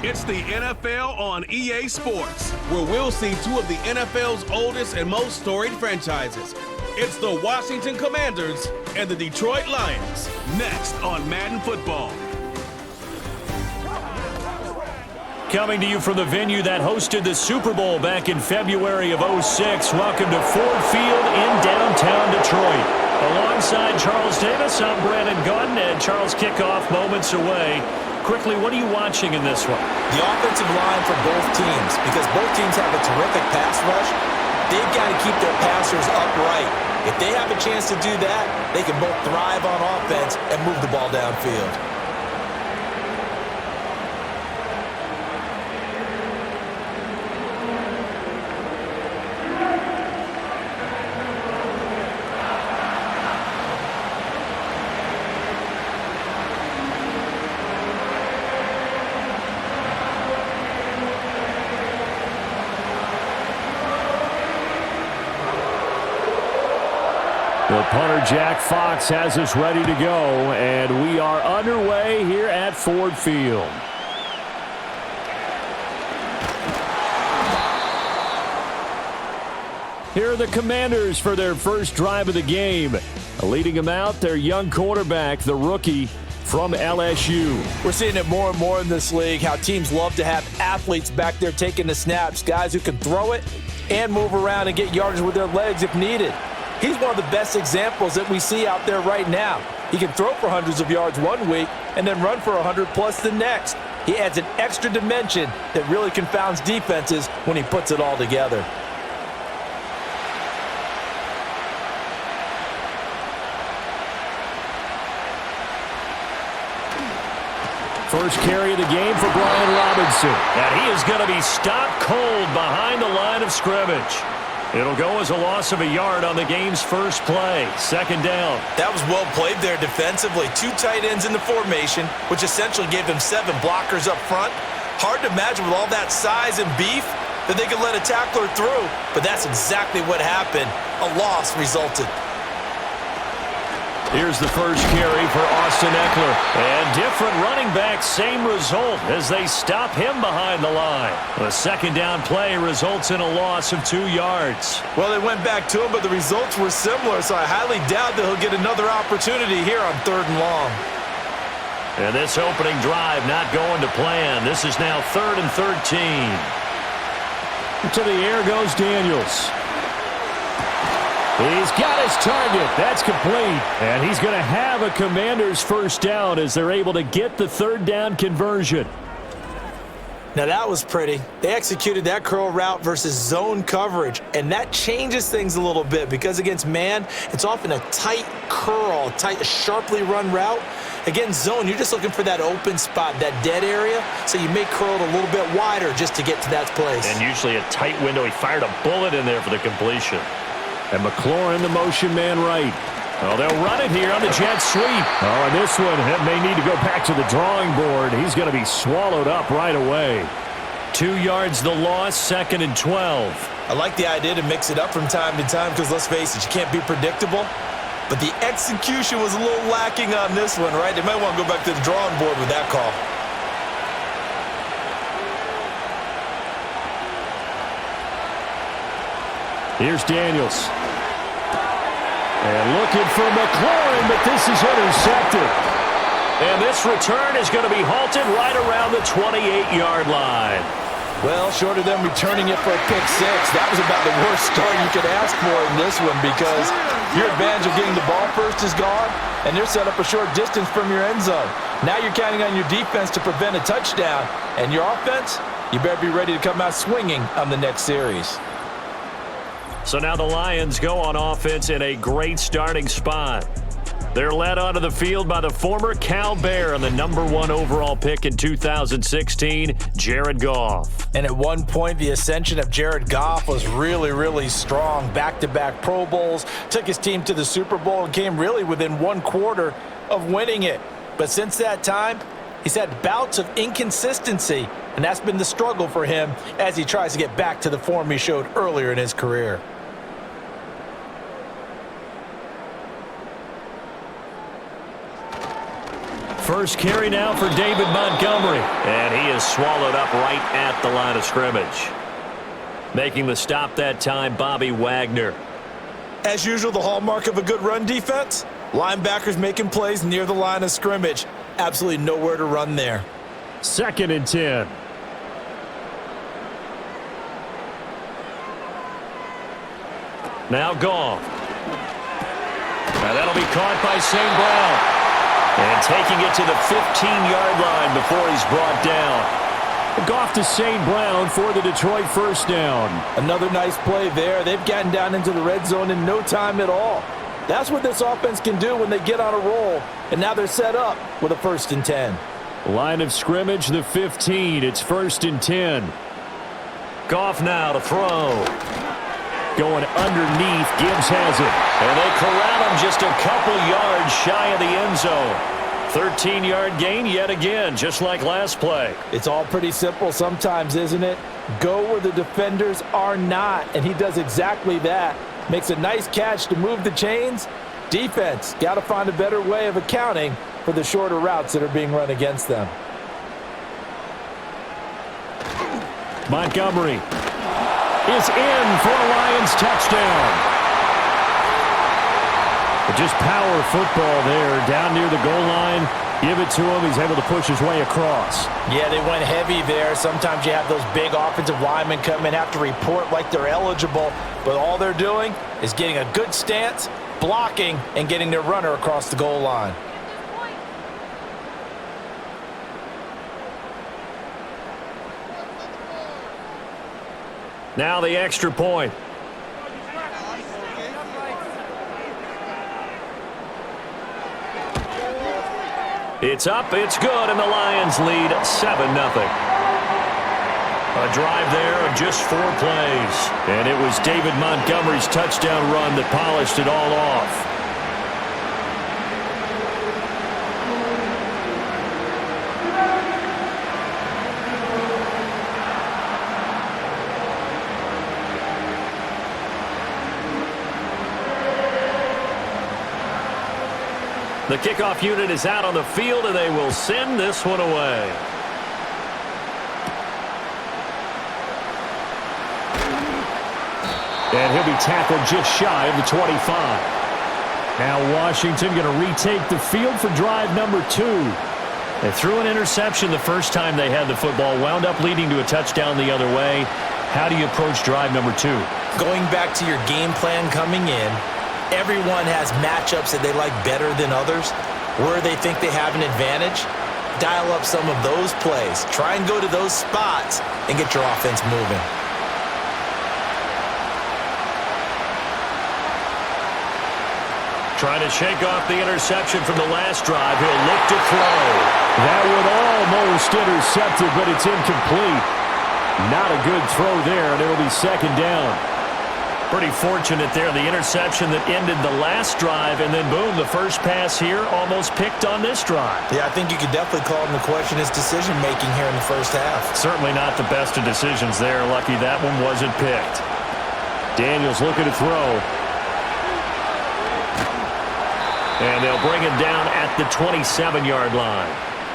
It's the NFL on EA Sports, where we'll see two of the NFL's oldest and most storied franchises. It's the Washington Commanders and the Detroit Lions, next on Madden Football. Coming to you from the venue that hosted the Super Bowl back in February of '06. Welcome to Ford Field in downtown Detroit. Alongside Charles Davis, I'm Brandon Gaudin, and Charles kickoff moments away. Quickly, what are you watching in this one? The offensive line for both teams, because both teams have a terrific pass rush. They've got to keep their passers upright. If they have a chance to do that, they can both thrive on offense and move the ball downfield. The punter, Jack Fox, has us ready to go, and we are underway here at Ford Field. Here are the Commanders for their first drive of the game. Leading them out, their young quarterback, the rookie from LSU. We're seeing it more and more in this league, how teams love to have athletes back there taking the snaps, guys who can throw it and move around and get yardage with their legs if needed. He's one of the best examples that we see out there right now. He can throw for hundreds of yards one week and then run for 100+ the next. He adds an extra dimension that really confounds defenses when he puts it all together. First carry of the game for Brian Robinson. And he is going to be stopped cold behind the line of scrimmage. It'll go as a loss of a yard on the game's first play. Second down. That was well played there defensively. Two tight ends in the formation, which essentially gave them 7 blockers up front. Hard to imagine with all that size and beef that they could let a tackler through, but that's exactly what happened. A loss resulted. Here's the first carry for Austin Eckler. And different running back, same result as they stop him behind the line. The second down play results in a loss of 2 yards. Well, they went back to him, but the results were similar, so I highly doubt that he'll get another opportunity here on 3rd and long. And this opening drive not going to plan. This is now 3rd and 13. To the air goes Daniels. He's got his target. That's complete. And he's going to have a Commander's first down as they're able to get the 3rd down conversion. Now that was pretty. They executed that curl route versus zone coverage, and that changes things a little bit because against man, it's often a tight curl, tight, sharply run route. Against zone, you're just looking for that open spot, that dead area, so you may curl it a little bit wider just to get to that place. And usually a tight window. He fired a bullet in there for the completion. And McLaurin, the motion man right. Oh, they'll run it here on the jet sweep. Oh, and this one may need to go back to the drawing board. He's going to be swallowed up right away. 2 yards the loss, 2nd and 12. I like the idea to mix it up from time to time because, let's face it, you can't be predictable. But the execution was a little lacking on this one, right? They might want to go back to the drawing board with that call. Here's Daniels. And looking for McLaurin, but this is intercepted. And this return is going to be halted right around the 28-yard line. Well, short of them returning it for a pick 6, that was about the worst start you could ask for in this one because your advantage of getting the ball first is gone, and they're set up a short distance from your end zone. Now you're counting on your defense to prevent a touchdown, and your offense, you better be ready to come out swinging on the next series. So now the Lions go on offense in a great starting spot. They're led onto the field by the former Cal Bear and the #1 overall pick in 2016, Jared Goff. And at one point, the ascension of Jared Goff was really, really strong. Back-to-back Pro Bowls, took his team to the Super Bowl and came really within 1 quarter of winning it. But since that time, he's had bouts of inconsistency, and that's been the struggle for him as he tries to get back to the form he showed earlier in his career. first carry now for David Montgomery. And he is swallowed up right at the line of scrimmage. Making the stop that time, Bobby Wagner. As usual, the hallmark of a good run defense, linebackers making plays near the line of scrimmage. Absolutely nowhere to run there. 2nd and 10. Now Goff. Now that'll be caught by St. Brown. And taking it to the 15-yard line before he's brought down. Goff to St. Brown for the Detroit first down. Another nice play there. They've gotten down into the red zone in no time at all. That's what this offense can do when they get on a roll. And now they're set up with a 1st and 10. Line of scrimmage, the 15. It's 1st and 10. Goff now to throw. Going underneath. Gibbs has it. And they corral him just a couple yards shy of the end zone. 13-yard gain yet again, just like last play. It's all pretty simple sometimes, isn't it? Go where the defenders are not, and he does exactly that. Makes a nice catch to move the chains. Defense, got to find a better way of accounting for the shorter routes that are being run against them. Montgomery is in for a Lions touchdown. Just power football there, down near the goal line. Give it to him. He's able to push his way across. Yeah, they went heavy there. Sometimes you have those big offensive linemen come in, have to report like they're eligible, but all they're doing is getting a good stance, blocking, and getting their runner across the goal line. Now the extra point. It's up, it's good, and the Lions lead 7-0. A drive there of just 4 plays. And it was David Montgomery's touchdown run that polished it all off. The kickoff unit is out on the field, and they will send this one away. And he'll be tackled just shy of the 25. Now Washington going to retake the field for drive number 2. They threw an interception the first time they had the football, wound up leading to a touchdown the other way. How do you approach drive number 2? Going back to your game plan coming in, everyone has matchups that they like better than others. Where they think they have an advantage, dial up some of those plays. Try and go to those spots and get your offense moving. Trying to shake off the interception from the last drive. He'll look to throw. That would almost intercept it, but it's incomplete. Not a good throw there, and it'll be 2nd down. Pretty fortunate there, the interception that ended the last drive, and then boom, the first pass here almost picked on this drive. Yeah, I think you could definitely call him the question his decision-making here in the first half. Certainly not the best of decisions there. Lucky that one wasn't picked. Daniels looking to throw. And they'll bring him down at the 27-yard line.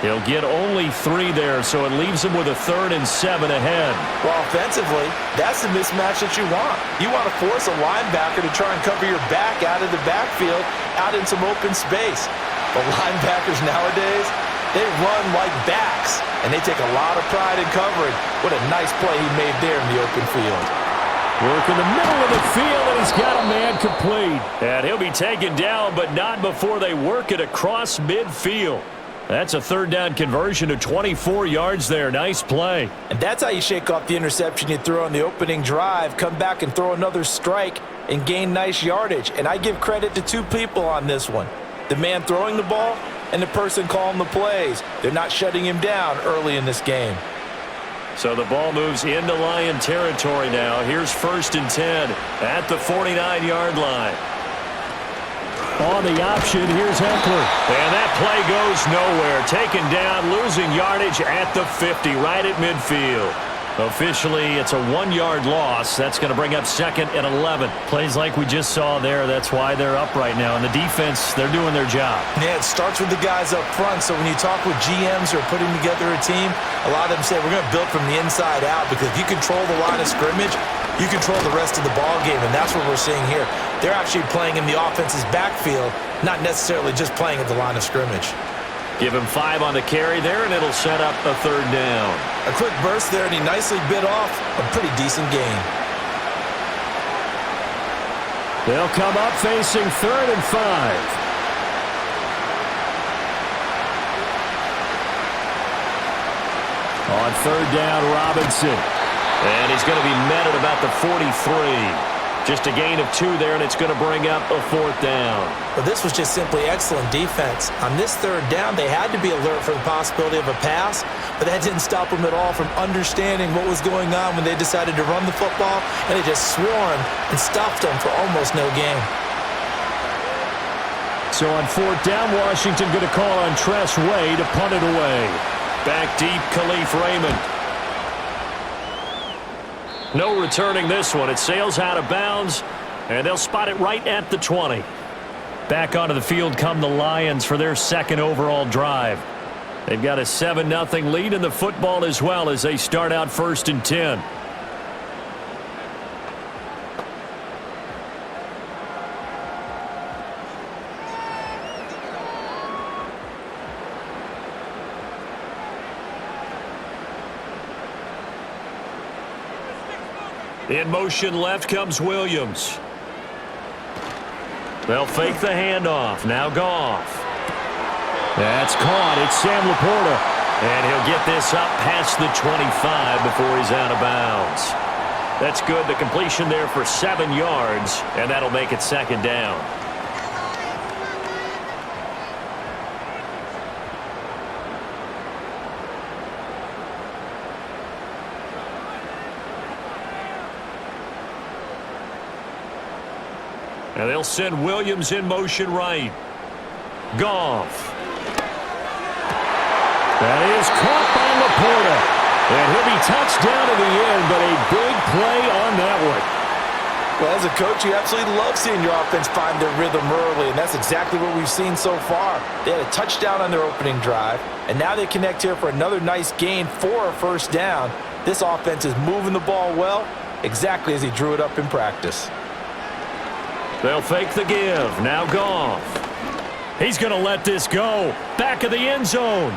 He'll get only 3 there, so it leaves him with a 3rd and 7 ahead. Well, offensively, that's the mismatch that you want. You want to force a linebacker to try and cover your back out of the backfield, out in some open space. But linebackers nowadays, they run like backs, and they take a lot of pride in covering. What a nice play he made there in the open field. Work in the middle of the field, and he's got a man complete. And he'll be taken down, but not before they work it across midfield. That's a 3rd down conversion to 24 yards there. Nice play. And that's how you shake off the interception you threw on the opening drive. Come back and throw another strike and gain nice yardage. And I give credit to 2 people on this one. The man throwing the ball and the person calling the plays. They're not shutting him down early in this game. So the ball moves into Lion territory now. Here's 1st and 10 at the 49-yard line. On the option, here's Eckler. And that play goes nowhere. Taken down, losing yardage at the 50, right at midfield. Officially, it's a 1-yard loss. That's going to bring up 2nd and 11. Plays like we just saw there. That's why they're up right now. And the defense, they're doing their job. Yeah, it starts with the guys up front. So when you talk with GMs who are putting together a team, a lot of them say we're going to build from the inside out, because if you control the line of scrimmage, you control the rest of the ball game, and that's what we're seeing here. They're actually playing in the offense's backfield, not necessarily just playing at the line of scrimmage. Give him 5 on the carry there, and it'll set up a 3rd down. A quick burst there, and he nicely bit off a pretty decent gain. They'll come up facing 3rd and 5. On 3rd down, Robinson. And he's going to be met at about the 43. Just a gain of 2 there, and it's going to bring up a 4th down. But this was just simply excellent defense. On this 3rd down, they had to be alert for the possibility of a pass, but that didn't stop them at all from understanding what was going on when they decided to run the football, and they just swarmed and stopped them for almost no gain. So on 4th down, Washington going to call on Tress Way to punt it away. Back deep, Khalif Raymond. No returning this one. It sails out of bounds, and they'll spot it right at the 20. Back onto the field come the Lions for their 2nd overall drive. They've got a 7-0 lead in the football as well as they start out 1st and 10. In motion left comes Williams. They'll fake the handoff. Now Goff. That's caught. It's Sam Laporta. And he'll get this up past the 25 before he's out of bounds. That's good. The completion there for 7 yards, and that'll make it 2nd down. And they'll send Williams in motion right. Goff. That is caught by Laporta. And he'll be touched down to the end, but a big play on that one. Well, as a coach, you absolutely love seeing your offense find their rhythm early, and that's exactly what we've seen so far. They had a touchdown on their opening drive, and now they connect here for another nice gain for a 1st down. This offense is moving the ball well, exactly as he drew it up in practice. They'll fake the give. Now Goff. He's going to let this go. Back of the end zone.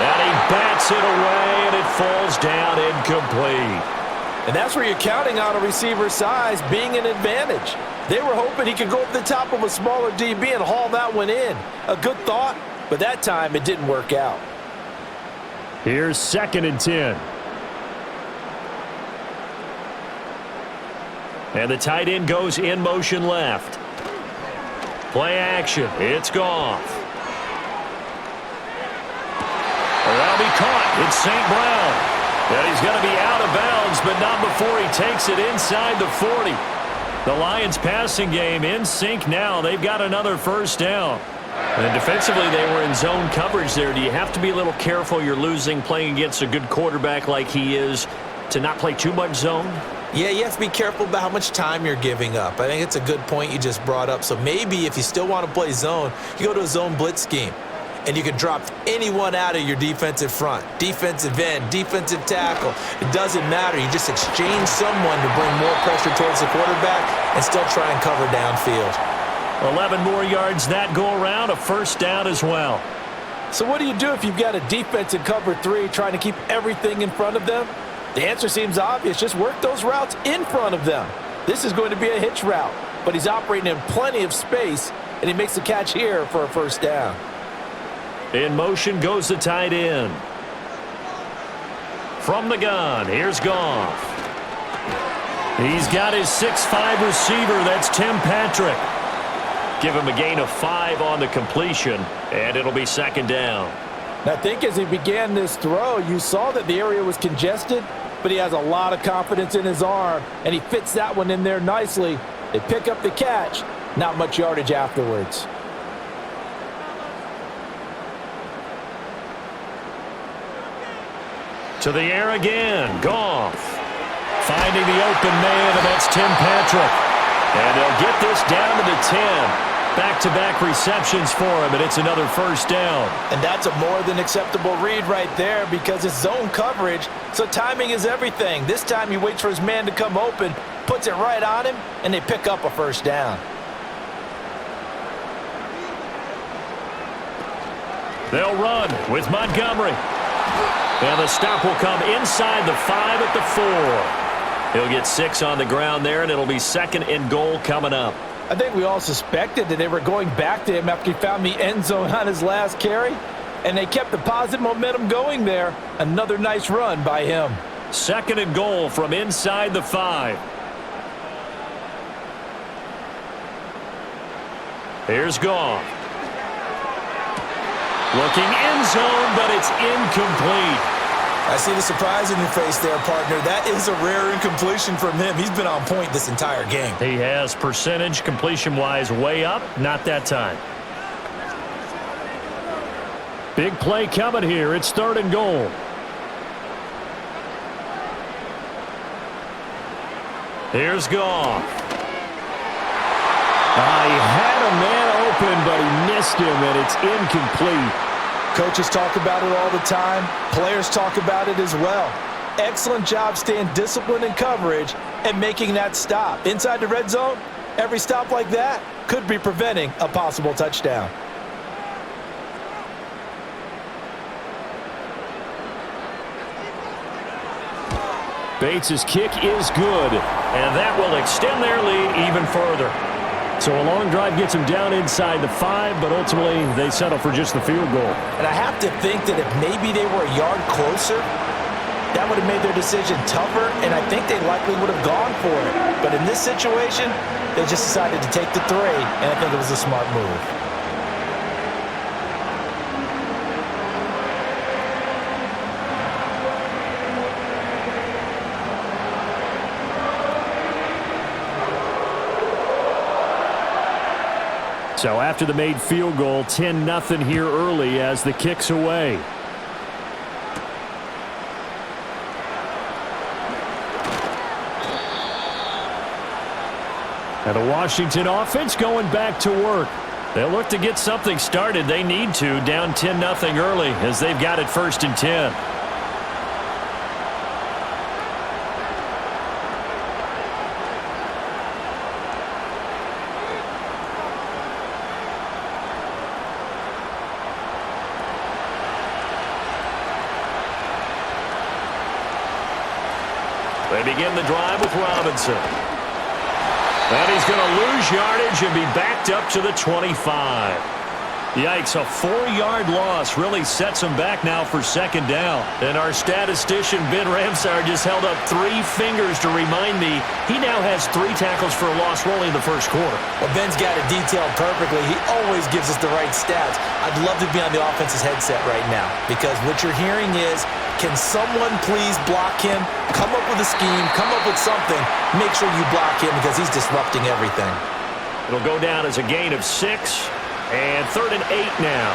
And he bats it away, and it falls down incomplete. And that's where you're counting on a receiver's size being an advantage. They were hoping he could go up the top of a smaller DB and haul that one in. A good thought, but that time it didn't work out. Here's 2nd and 10. And the tight end goes in motion left. Play action. It's Goff. That'll be caught. It's St. Brown. And he's going to be out of bounds, but not before he takes it inside the 40. The Lions passing game in sync now. They've got another 1st down. And defensively, they were in zone coverage there. Do you have to be a little careful? You're losing playing against a good quarterback like he is to not play too much zone? Yeah, you have to be careful about how much time you're giving up. I think it's a good point you just brought up. So maybe if you still want to play zone, you go to a zone blitz scheme. And you can drop anyone out of your defensive front. Defensive end, defensive tackle. It doesn't matter. You just exchange someone to bring more pressure towards the quarterback and still try and cover downfield. 11 more yards that go around, a 1st down as well. So what do you do if you've got a defense in cover 3 trying to keep everything in front of them? The answer seems obvious. Just work those routes in front of them. This is going to be a hitch route, but he's operating in plenty of space, and he makes the catch here for a 1st down. In motion goes the tight end. From the gun, here's Goff. He's got his 6'5" receiver. That's Tim Patrick. Give him a gain of 5 on the completion, and it'll be 2nd down. I think as he began this throw, you saw that the area was congested, but he has a lot of confidence in his arm, and he fits that one in there nicely. They pick up the catch, not much yardage afterwards. To the air again. Goff. Finding the open man, and that's Tim Patrick. And they'll get this down to the 10. Back-to-back receptions for him, and it's another first down. And that's a more than acceptable read right there because it's zone coverage, so timing is everything. This time he waits for his man to come open, puts it right on him, and they pick up a first down. They'll run with Montgomery. And the stop will come inside the 5 at the 4. He'll get 6 on the ground there, and it'll be 2nd and goal coming up. I think we all suspected that they were going back to him after he found the end zone on his last carry, and they kept the positive momentum going there. Another nice run by him. 2nd and goal from inside the 5. Here's Goff. Looking end zone, but it's incomplete. I see the surprise in your face there, partner. That is a rare incompletion from him. He's been on point this entire game. He has percentage completion-wise way up. Not that time. Big play coming here. It's 3rd and goal. Here's Goff. He had a man open, but he missed him, and it's incomplete. Coaches talk about it all the time. Players talk about it as well. Excellent job staying disciplined in coverage and making that stop. Inside the red zone, every stop like that could be preventing a possible touchdown. Bates' kick is good, and that will extend their lead even further. So a long drive gets them down inside the 5, but ultimately they settle for just the field goal. And I have to think that if maybe they were a yard closer, that would have made their decision tougher, and I think they likely would have gone for it. But in this situation, they just decided to take the 3, and I think it was a smart move. So after the made field goal, 10-0 here early as the kick's away. And the Washington offense going back to work. They'll look to get something started. They need to, down 10-0 early as they've got it 1st and 10. They begin the drive with Robinson. And he's going to lose yardage and be backed up to the 25. Yikes, a 4-yard loss really sets him back now for 2nd down. And our statistician, Ben Ramsar, just held up 3 fingers to remind me he now has 3 tackles for a loss rolling in the 1st quarter. Well, Ben's got it detailed perfectly. He always gives us the right stats. I'd love to be on the offense's headset right now because what you're hearing is, can someone please block him? Come up with a scheme. Come up with something. Make sure you block him because he's disrupting everything. It'll go down as a gain of 6. And 3rd and 8 now.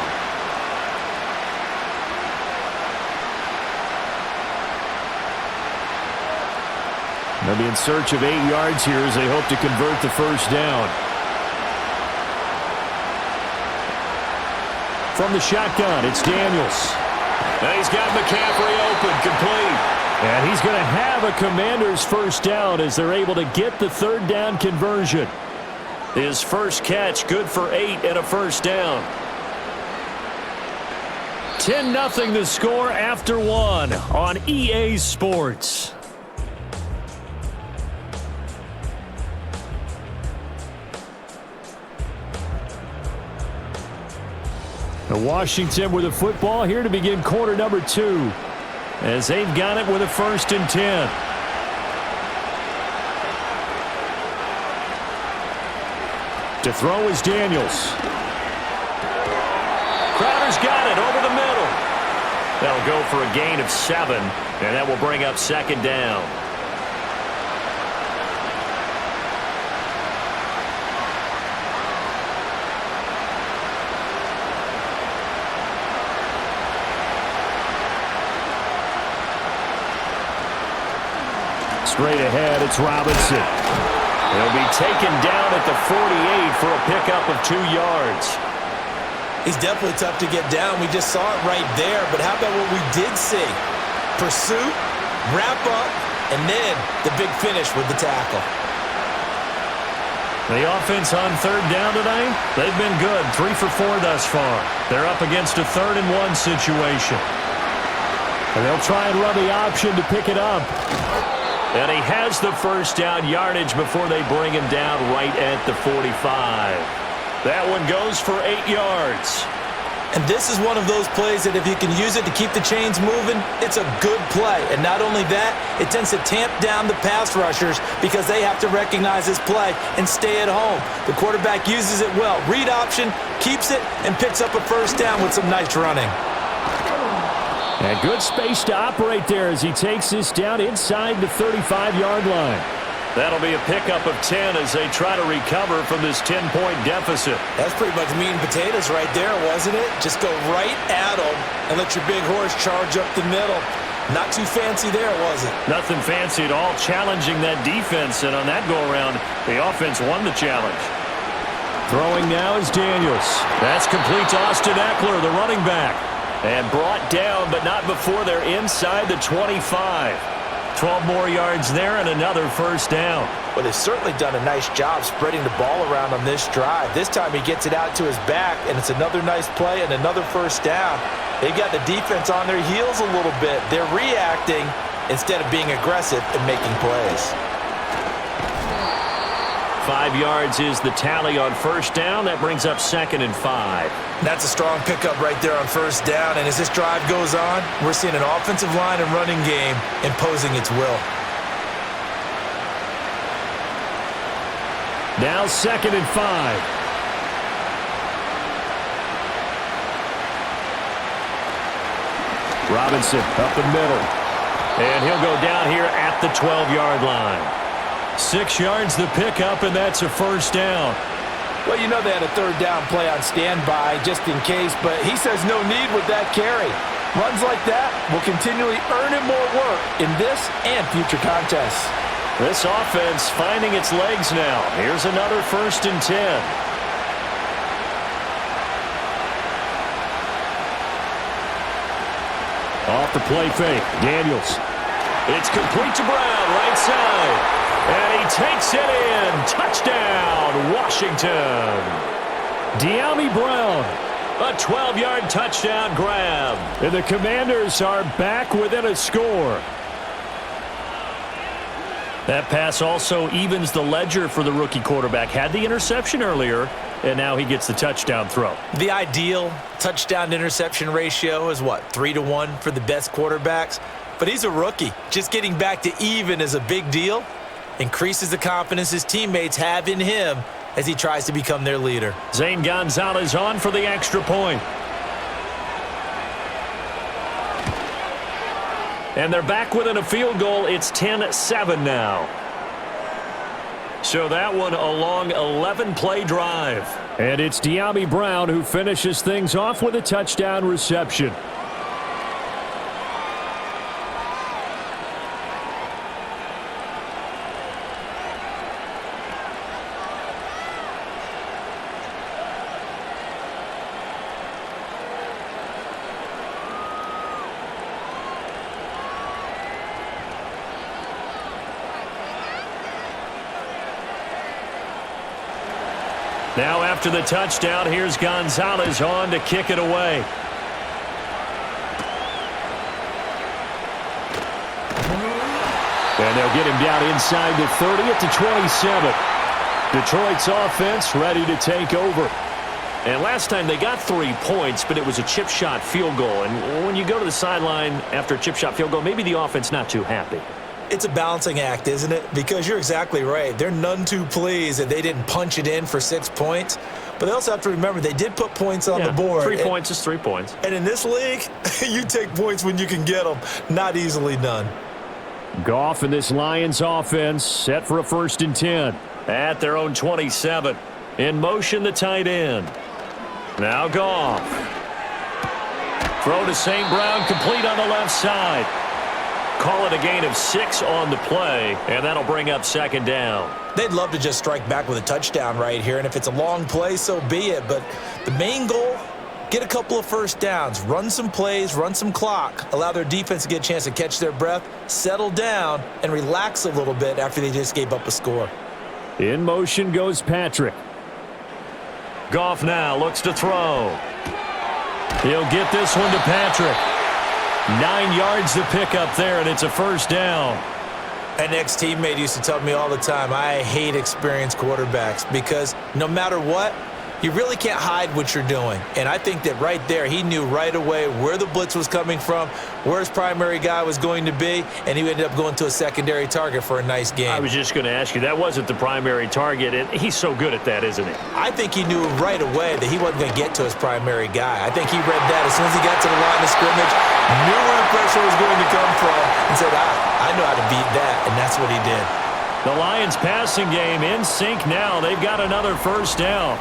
They'll be in search of 8 yards here as they hope to convert the 1st down. From the shotgun, it's Daniels. And he's got McCaffrey open, complete. And he's going to have a Commander's 1st down as they're able to get the 3rd down conversion. His first catch, good for 8 and a 1st down. 10-0 the score after 1 on EA Sports. And Washington with the football here to begin quarter number 2 as they've got it with a 1st and 10. To throw is Daniels. Crowder's got it over the middle. That'll go for a gain of 7, and that will bring up 2nd down. Straight ahead, it's Robinson. He'll be taken down at the 48 for a pickup of 2 yards. He's definitely tough to get down. We just saw it right there. But how about what we did see? Pursuit, wrap up, and then the big finish with the tackle. The offense on third down tonight, they've been good. 3 for 4 thus far. They're up against a 3rd and 1 situation. And they'll try and run the option to pick it up. And he has the first down yardage before they bring him down right at the 45. That one goes for 8 yards. And this is one of those plays that if you can use it to keep the chains moving, it's a good play. And not only that, it tends to tamp down the pass rushers because they have to recognize this play and stay at home. The quarterback uses it well. Read option, keeps it, and picks up a first down with some nice running. And good space to operate there as he takes this down inside the 35-yard line. That'll be a pickup of 10 as they try to recover from this 10-point deficit. That's pretty much meat and potatoes right there, wasn't it? Just go right at them and let your big horse charge up the middle. Not too fancy there, was it? Nothing fancy at all, challenging that defense. And on that go-around, the offense won the challenge. Throwing now is Daniels. That's complete to Austin Eckler, the running back. And brought down, but not before they're inside the 25. 12 more yards there and another first down. Well, they've certainly done a nice job spreading the ball around on this drive. This time he gets it out to his back, and it's another nice play and another first down. They've got the defense on their heels a little bit. They're reacting instead of being aggressive and making plays. 5 yards is the tally on first down. That brings up 2nd and 5. That's a strong pickup right there on first down. And as this drive goes on, we're seeing an offensive line and running game imposing its will. Now 2nd and 5. Robinson up the middle. And he'll go down here at the 12-yard line. 6 yards the pickup, and that's a first down. Well, you know they had a third down play on standby just in case, but he says no need with that carry. Runs like that will continually earn him more work in this and future contests. This offense finding its legs now. Here's another 1st and 10. Off the play fake, Daniels. It's complete to Brown, right side. And he takes it in. Touchdown, Washington. Dyami Brown. A 12-yard touchdown grab. And the Commanders are back within a score. That pass also evens the ledger for the rookie quarterback. Had the interception earlier, and now he gets the touchdown throw. The ideal touchdown-interception ratio is what, 3-to-1 for the best quarterbacks? But he's a rookie. Just getting back to even is a big deal. Increases the confidence his teammates have in him as he tries to become their leader. Zane Gonzalez on for the extra point. And they're back within a field goal. It's 10-7 now. So that one a long 11-play drive. And it's Dyami Brown who finishes things off with a touchdown reception. Now after the touchdown, here's Gonzalez on to kick it away. And they'll get him down inside the 30 at the 27. Detroit's offense ready to take over. And last time they got 3 points, but it was a chip shot field goal. And when you go to the sideline after a chip shot field goal, maybe the offense not too happy. It's a balancing act, isn't it? Because you're exactly right. They're none too pleased that they didn't punch it in for 6 points. But they also have to remember they did put points on the board. 3 points is 3 points. And in this league, you take points when you can get them. Not easily done. Goff and this Lions offense set for a 1st and 10. At their own 27. In motion, the tight end. Now Goff. Throw to St. Brown, complete on the left side. Call it a gain of 6 on the play, and that'll bring up second down. They'd love to just strike back with a touchdown right here, and if it's a long play, so be it. But the main goal, get a couple of first downs, run some plays, run some clock, allow their defense to get a chance to catch their breath, settle down, and relax a little bit after they just gave up a score. In motion goes Patrick. Goff now looks to throw. He'll get this one to Patrick. 9 yards to pick up there, and it's a first down. An ex-teammate used to tell me all the time, I hate experienced quarterbacks because no matter what, you really can't hide what you're doing. And I think that right there, he knew right away where the blitz was coming from, where his primary guy was going to be, and he ended up going to a secondary target for a nice game. I was just going to ask you, that wasn't the primary target, and he's so good at that, isn't he? I think he knew right away that he wasn't going to get to his primary guy. I think he read that as soon as he got to the line of scrimmage, knew where the pressure was going to come from, and said, I know how to beat that, and that's what he did. The Lions passing game in sync now. They've got another first down.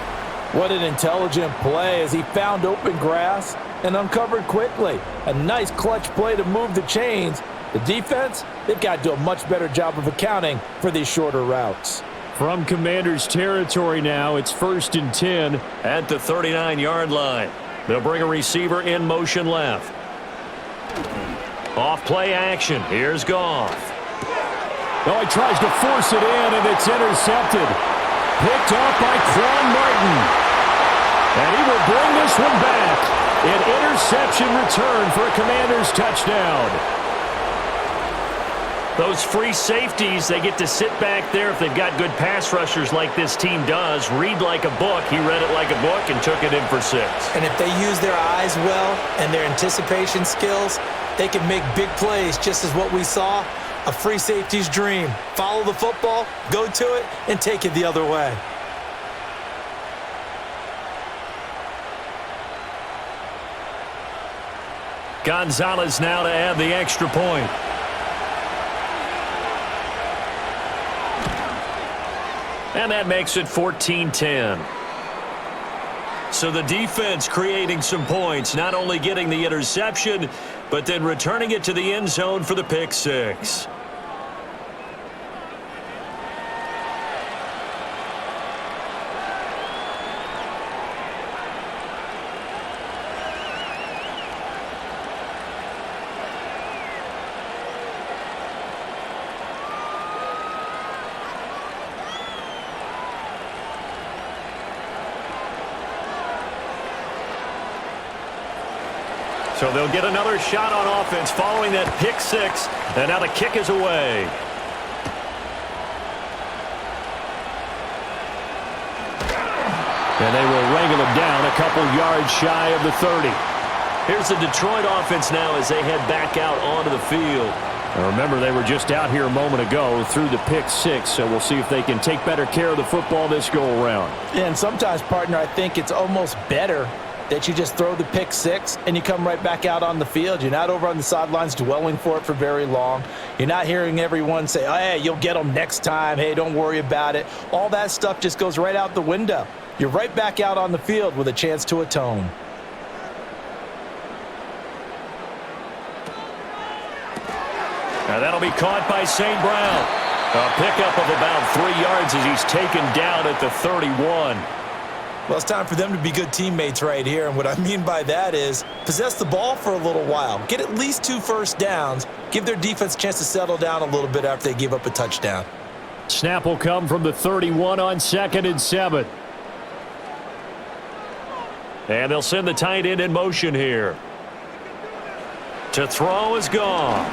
What an intelligent play as he found open grass and uncovered quickly. A nice clutch play to move the chains. The defense, they've got to do a much better job of accounting for these shorter routes. From Commanders territory now, it's 1st and 10. At the 39-yard line. They'll bring a receiver in motion left. Off play action. Here's Goff. Oh, he tries to force it in, and it's intercepted. Picked off by Quan Martin. And he will bring this one back. An interception return for a Commanders touchdown. Those free safeties, they get to sit back there if they've got good pass rushers like this team does. Read like a book. He read it like a book and took it in for 6. And if they use their eyes well and their anticipation skills, they can make big plays, just as what we saw. A free safety's dream. Follow the football, go to it, and take it the other way. Gonzalez now to add the extra point. And that makes it 14-10. So the defense creating some points, not only getting the interception, but then returning it to the end zone for the pick 6. So they'll get another shot on offense following that pick 6. And now the kick is away. And they will wrangle him down a couple yards shy of the 30. Here's the Detroit offense now as they head back out onto the field. Now remember, they were just out here a moment ago through the pick 6, so we'll see if they can take better care of the football this go-around. Yeah, and sometimes, partner, I think it's almost better that you just throw the pick 6 and you come right back out on the field. You're not over on the sidelines dwelling for it for very long. You're not hearing everyone say, oh, hey, you'll get them next time. Hey, don't worry about it. All that stuff just goes right out the window. You're right back out on the field with a chance to atone. Now that'll be caught by St. Brown. A pickup of about 3 yards as he's taken down at the 31. Well, it's time for them to be good teammates right here, and what I mean by that is possess the ball for a little while. Get at least 2 first downs. Give their defense a chance to settle down a little bit after they give up a touchdown. Snap will come from the 31 on 2nd and 7. And they'll send the tight end in motion here. To throw is Goff.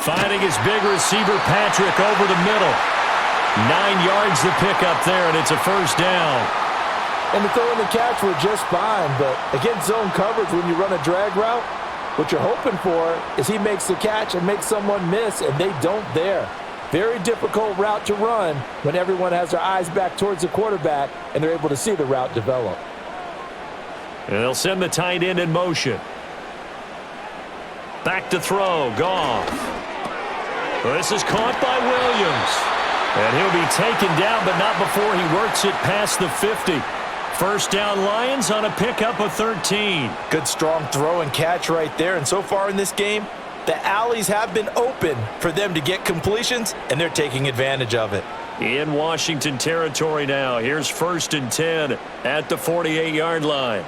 Finding his big receiver, Patrick, over the middle. 9 yards to pick up there, and it's a first down. And the throw and the catch were just fine, but against zone coverage, when you run a drag route, what you're hoping for is he makes the catch and makes someone miss, and they don't there. Very difficult route to run when everyone has their eyes back towards the quarterback and they're able to see the route develop. And they'll send the tight end in motion. Back to throw, Goff. This is caught by Williams. And he'll be taken down, but not before he works it past the 50. First down Lions on a pickup of 13. Good strong throw and catch right there. And so far in this game, The alleys have been open for them to get completions, and they're taking advantage of it. In Washington territory now. Here's 1st and 10 at the 48-yard line.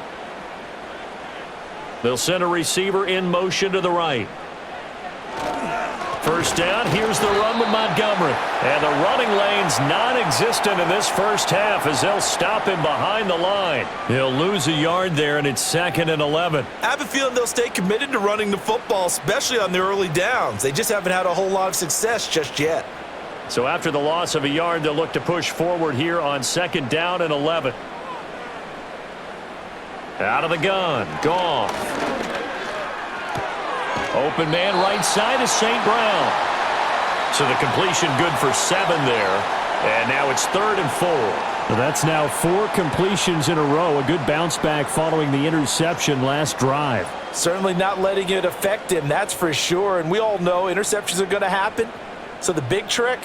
They'll send a receiver in motion to the right. First down, here's the run with Montgomery. And the running lane's non-existent in this first half as they'll stop him behind the line. He'll lose a yard there, and it's 2nd and 11. I have a feeling they'll stay committed to running the football, especially on the early downs. They just haven't had a whole lot of success just yet. So after the loss of a yard, they'll look to push forward here on 2nd down and 11. Out of the gun, Goff. Open man right side is St. Brown. So the completion good for 7 there. And now it's 3rd and 4. Well, that's now 4 completions in a row. A good bounce back following the interception last drive. Certainly not letting it affect him, that's for sure. And we all know interceptions are going to happen. So the big trick,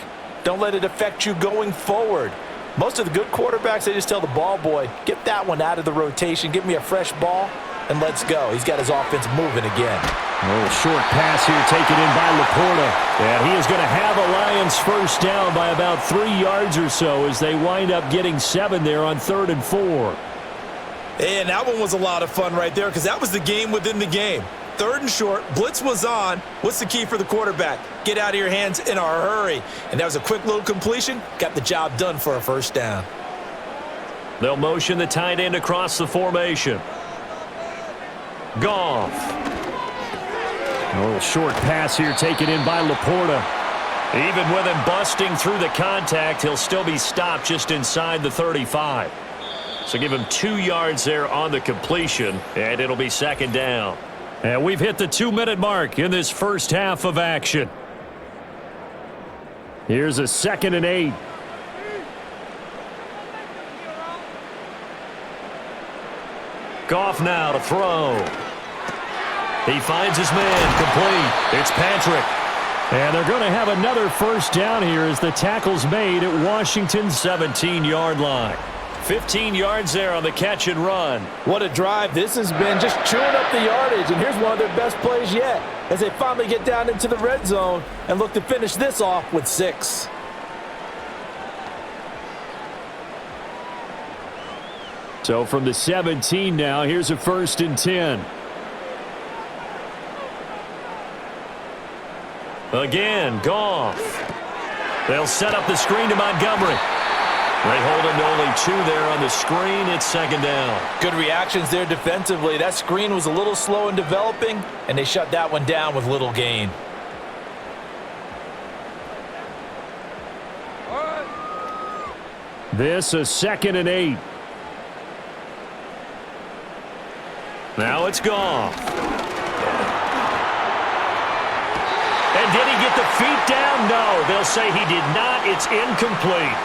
don't let it affect you going forward. Most of the good quarterbacks, they just tell the ball boy, get that one out of the rotation, give me a fresh ball, and let's go. He's got his offense moving again. A little short pass here taken in by Laporta. And he is going to have a Lions first down by about 3 yards or so as they wind up getting 7 there on 3rd and 4. And that one was a lot of fun right there because that was the game within the game. 3rd and short, blitz was on. What's the key for the quarterback? Get out of your hands in a hurry. And that was a quick little completion. Got the job done for a first down. They'll motion the tight end across the formation. Goff. A little short pass here taken in by Laporta. Even with him busting through the contact, he'll still be stopped just inside the 35. So give him 2 yards there on the completion, and it'll be 2nd down. And we've hit the 2-minute mark in this first half of action. Here's a 2nd and 8. Goff now to throw. He finds his man, complete. It's Patrick. And they're going to have another first down here as the tackle's made at Washington's 17-yard line. 15 yards there on the catch and run. What a drive this has been, just chewing up the yardage. And here's one of their best plays yet as they finally get down into the red zone and look to finish this off with 6. So from the 17 now, here's a 1st and 10. Again, Goff. They'll set up the screen to Montgomery. They hold him to only 2 there on the screen. It's 2nd down. Good reactions there defensively. That screen was a little slow in developing, and they shut that one down with little gain. This a 2nd and 8. Now it's Goff. And did he get the feet down? No, they'll say he did not. It's incomplete.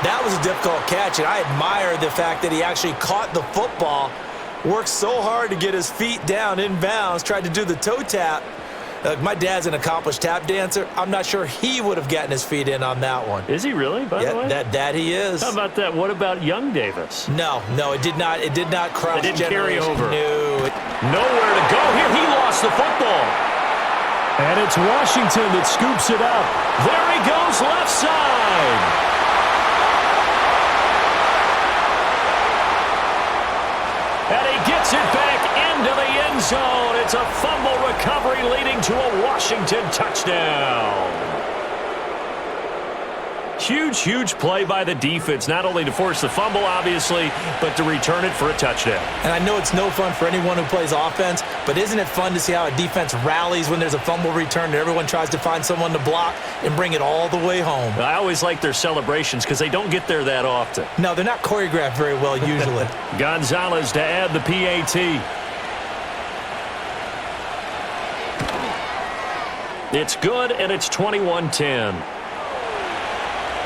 That was a difficult catch, and I admire the fact that he actually caught the football, worked so hard to get his feet down inbounds, tried to do the toe tap. My dad's an accomplished tap dancer. I'm not sure he would have gotten his feet in on that one. Is he really, by the way? That he is. How about that? What about young Davis? No, it did not cross. It didn't carry over. No. Nowhere to go here. He lost the football. And it's Washington that scoops it up. There he goes, left side. And he gets it back into the end zone. It's a fumble recovery leading to a Washington touchdown. Huge play by the defense, not only to force the fumble, obviously, but to return it for a touchdown. And I know it's no fun for anyone who plays offense, but isn't it fun to see how a defense rallies when there's a fumble return and everyone tries to find someone to block and bring it all the way home? I always like their celebrations because they don't get there that often. No, they're not choreographed very well usually. Gonzalez to add the PAT. It's good, and it's 21-10.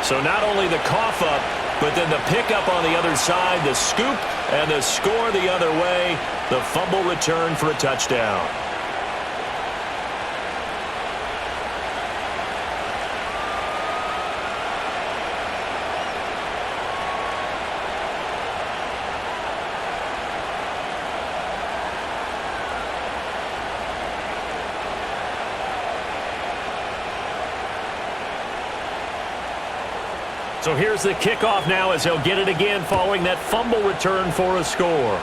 So not only the cough up, but then the pickup on the other side, the scoop, and the score the other way. The fumble return for a touchdown. So here's the kickoff now as he'll get it again following that fumble return for a score.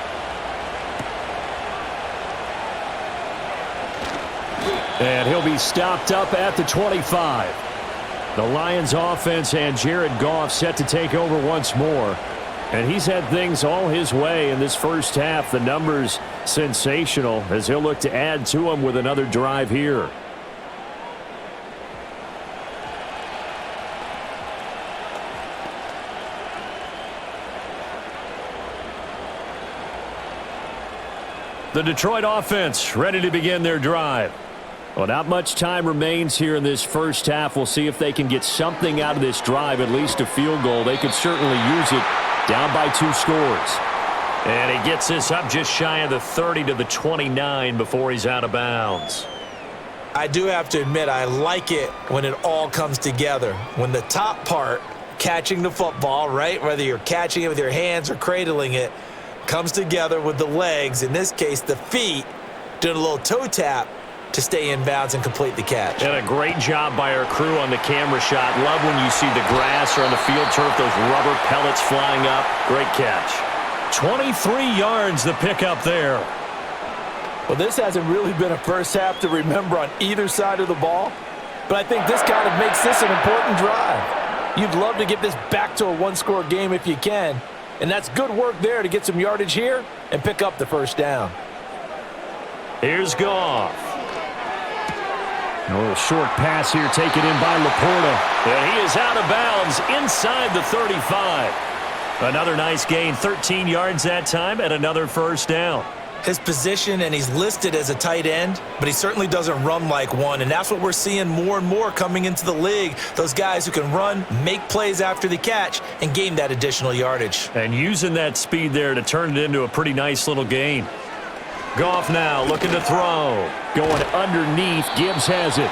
And he'll be stopped up at the 25. The Lions offense and Jared Goff set to take over once more. And he's had things all his way in this first half. The numbers sensational as he'll look to add to them with another drive here. The Detroit offense ready to begin their drive. Well, not much time remains here in this first half. We'll see if they can get something out of this drive, at least a field goal. They could certainly use it down by 2 scores. And he gets this up just shy of the 30 to the 29 before he's out of bounds. I do have to admit, I like it when it all comes together. When the top part, catching the football, right, whether you're catching it with your hands or cradling it, comes together with the legs, in this case the feet, doing a little toe tap to stay in bounds and complete the catch. And a great job by our crew on the camera shot. Love when you see the grass or on the field turf, those rubber pellets flying up. Great catch. 23 yards the pickup there. Well, this hasn't really been a first half to remember on either side of the ball, but I think this kind of makes this an important drive. You'd love to get this back to a one-score game if you can, and that's good work there to get some yardage here and pick up the first down. Here's Goff. A little short pass here taken in by Laporta. And he is out of bounds inside the 35. Another nice gain, 13 yards that time, and another first down. His position, and he's listed as a tight end, but he certainly doesn't run like one, and that's what we're seeing more and more coming into the league. Those guys who can run, make plays after the catch, and gain that additional yardage. And using that speed there to turn it into a pretty nice little gain. Goff now looking to throw. Going underneath, Gibbs has it.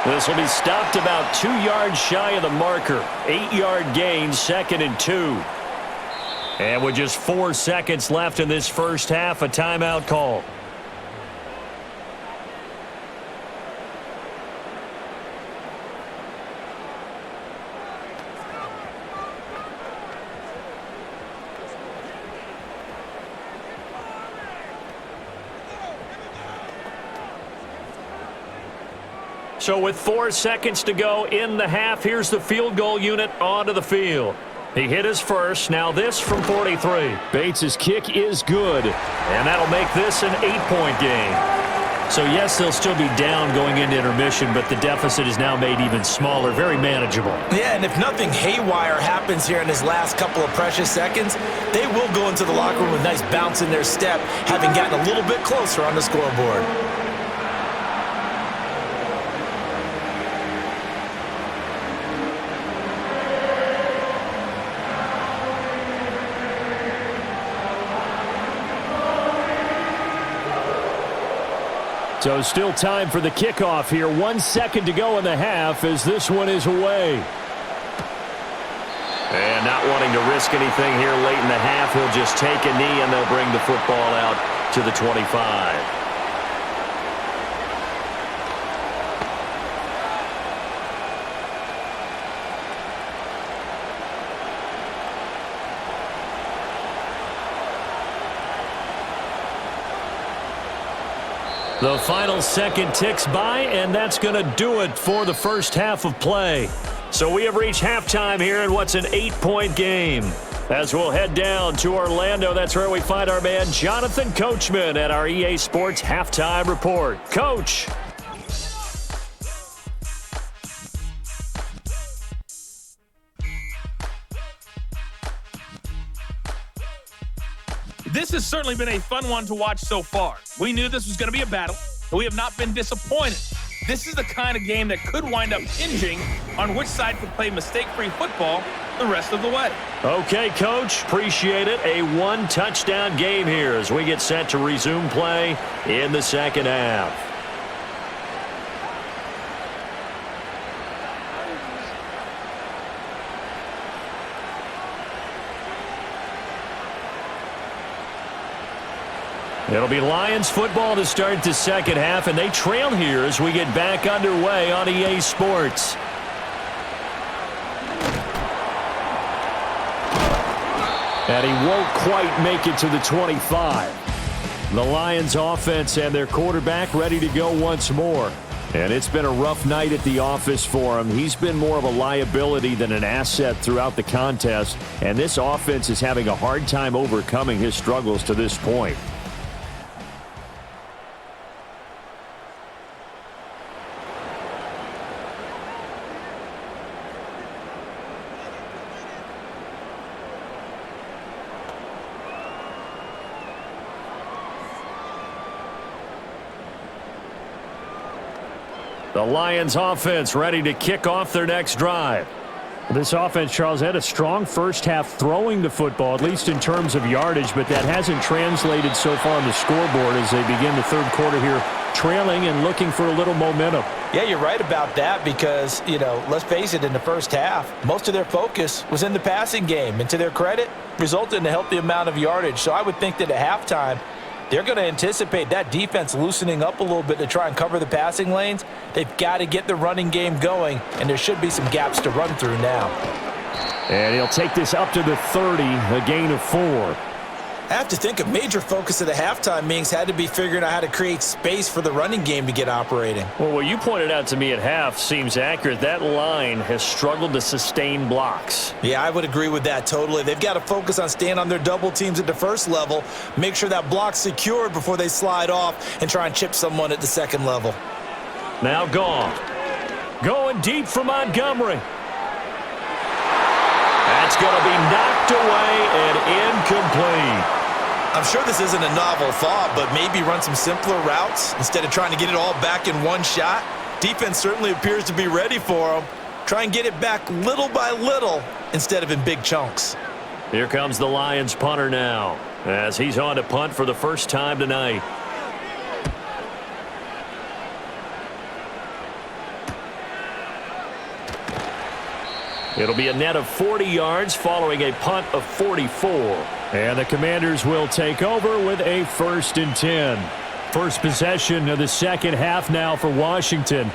This will be stopped about 2 yards shy of the marker. 8-yard gain, 2nd and 2. And with just 4 seconds left in this first half, a timeout call. So with 4 seconds to go in the half, here's the field goal unit onto the field. He hit his first. Now this from 43. Bates' kick is good. And that'll make this an 8-point game. So, yes, they'll still be down going into intermission, but the deficit is now made even smaller, very manageable. Yeah, and if nothing haywire happens here in his last couple of precious seconds, they will go into the locker room with a nice bounce in their step, having gotten a little bit closer on the scoreboard. So still time for the kickoff here. 1 second to go in the half as this one is away. And not wanting to risk anything here late in the half, he'll just take a knee and they'll bring the football out to the 25. The final second ticks by, and that's going to do it for the first half of play. So we have reached halftime here in what's an 8-point game. As we'll head down to Orlando, that's where we find our man Jonathan Coachman at our EA Sports Halftime Report. Coach. This has certainly been a fun one to watch so far. We knew this was going to be a battle, but we have not been disappointed. This is the kind of game that could wind up hinging on which side could play mistake-free football the rest of the way. Okay, Coach. Appreciate it. A 1-touchdown game here as we get set to resume play in the second half. It'll be Lions football to start the second half, and they trail here as we get back underway on EA Sports. And he won't quite make it to the 25. The Lions offense and their quarterback ready to go once more. And it's been a rough night at the office for him. He's been more of a liability than an asset throughout the contest. And this offense is having a hard time overcoming his struggles to this point. The Lions offense ready to kick off their next drive. This offense, Charles, had a strong first half throwing the football, at least in terms of yardage, but that hasn't translated so far on the scoreboard as they begin the third quarter here trailing and looking for a little momentum. Yeah, you're right about that because, let's face it, in the first half, most of their focus was in the passing game. And to their credit, resulted in a healthy amount of yardage. So I would think that at halftime, they're going to anticipate that defense loosening up a little bit to try and cover the passing lanes. They've got to get the running game going, and there should be some gaps to run through now. And he'll take this up to the 30, a gain of 4. I have to think a major focus of the halftime meetings had to be figuring out how to create space for the running game to get operating. Well, what you pointed out to me at half seems accurate. That line has struggled to sustain blocks. Yeah, I would agree with that totally. They've got to focus on staying on their double teams at the first level, make sure that block's secured before they slide off and try and chip someone at the second level. Now Goff. Going deep for Montgomery. That's going to be knocked away and incomplete. I'm sure this isn't a novel thought, but maybe run some simpler routes instead of trying to get it all back in one shot. Defense certainly appears to be ready for them. Try and get it back little by little instead of in big chunks. Here comes the Lions punter now as he's on to punt for the first time tonight. It'll be a net of 40 yards following a punt of 44. And the Commanders will take over with a 1st and 10. First possession of the second half now for Washington.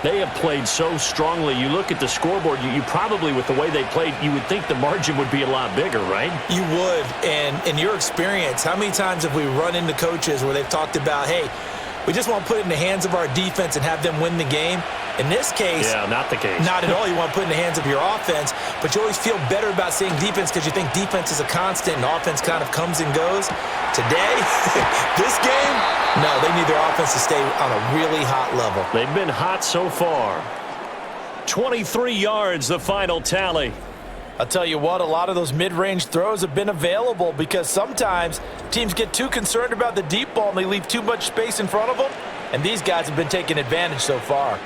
They have played so strongly. You look at the scoreboard, you probably, with the way they played, you would think the margin would be a lot bigger, right? You would. And in your experience, how many times have we run into coaches where they've talked about, hey, we just want to put it in the hands of our defense and have them win the game? In this case, yeah, not the case. Not at all. You want to put it in the hands of your offense, but you always feel better about saying defense because you think defense is a constant and offense kind of comes and goes. Today, this game, no, they need their offense to stay on a really hot level. They've been hot so far. 23 yards, the final tally. I'll tell you what, a lot of those mid-range throws have been available because sometimes teams get too concerned about the deep ball and they leave too much space in front of them, and these guys have been taking advantage so far.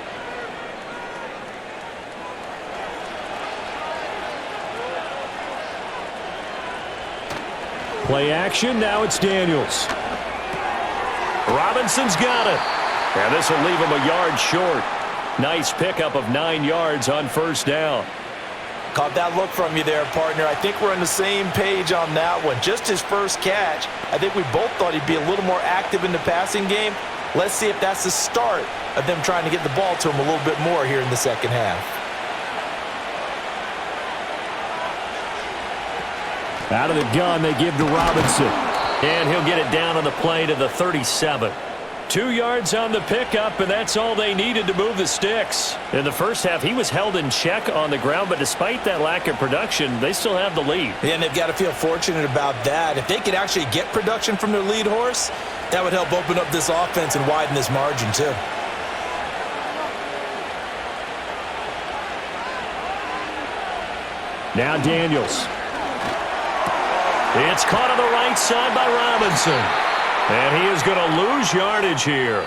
Play action, now it's Daniels. Robinson's got it. And this will leave him a yard short. Nice pickup of 9 yards on first down. Caught that look from you there, partner. I think we're on the same page on that one. Just his first catch. I think we both thought he'd be a little more active in the passing game. Let's see if that's the start of them trying to get the ball to him a little bit more here in the second half. Out of the gun, they give to Robinson. And he'll get it down on the play to the 37. 2 yards on the pickup, and that's all they needed to move the sticks. In the first half, he was held in check on the ground, but despite that lack of production, they still have the lead. Yeah, and they've got to feel fortunate about that. If they could actually get production from their lead horse, that would help open up this offense and widen this margin, too. Now Daniels. It's caught on the right side by Robinson. And he is going to lose yardage here.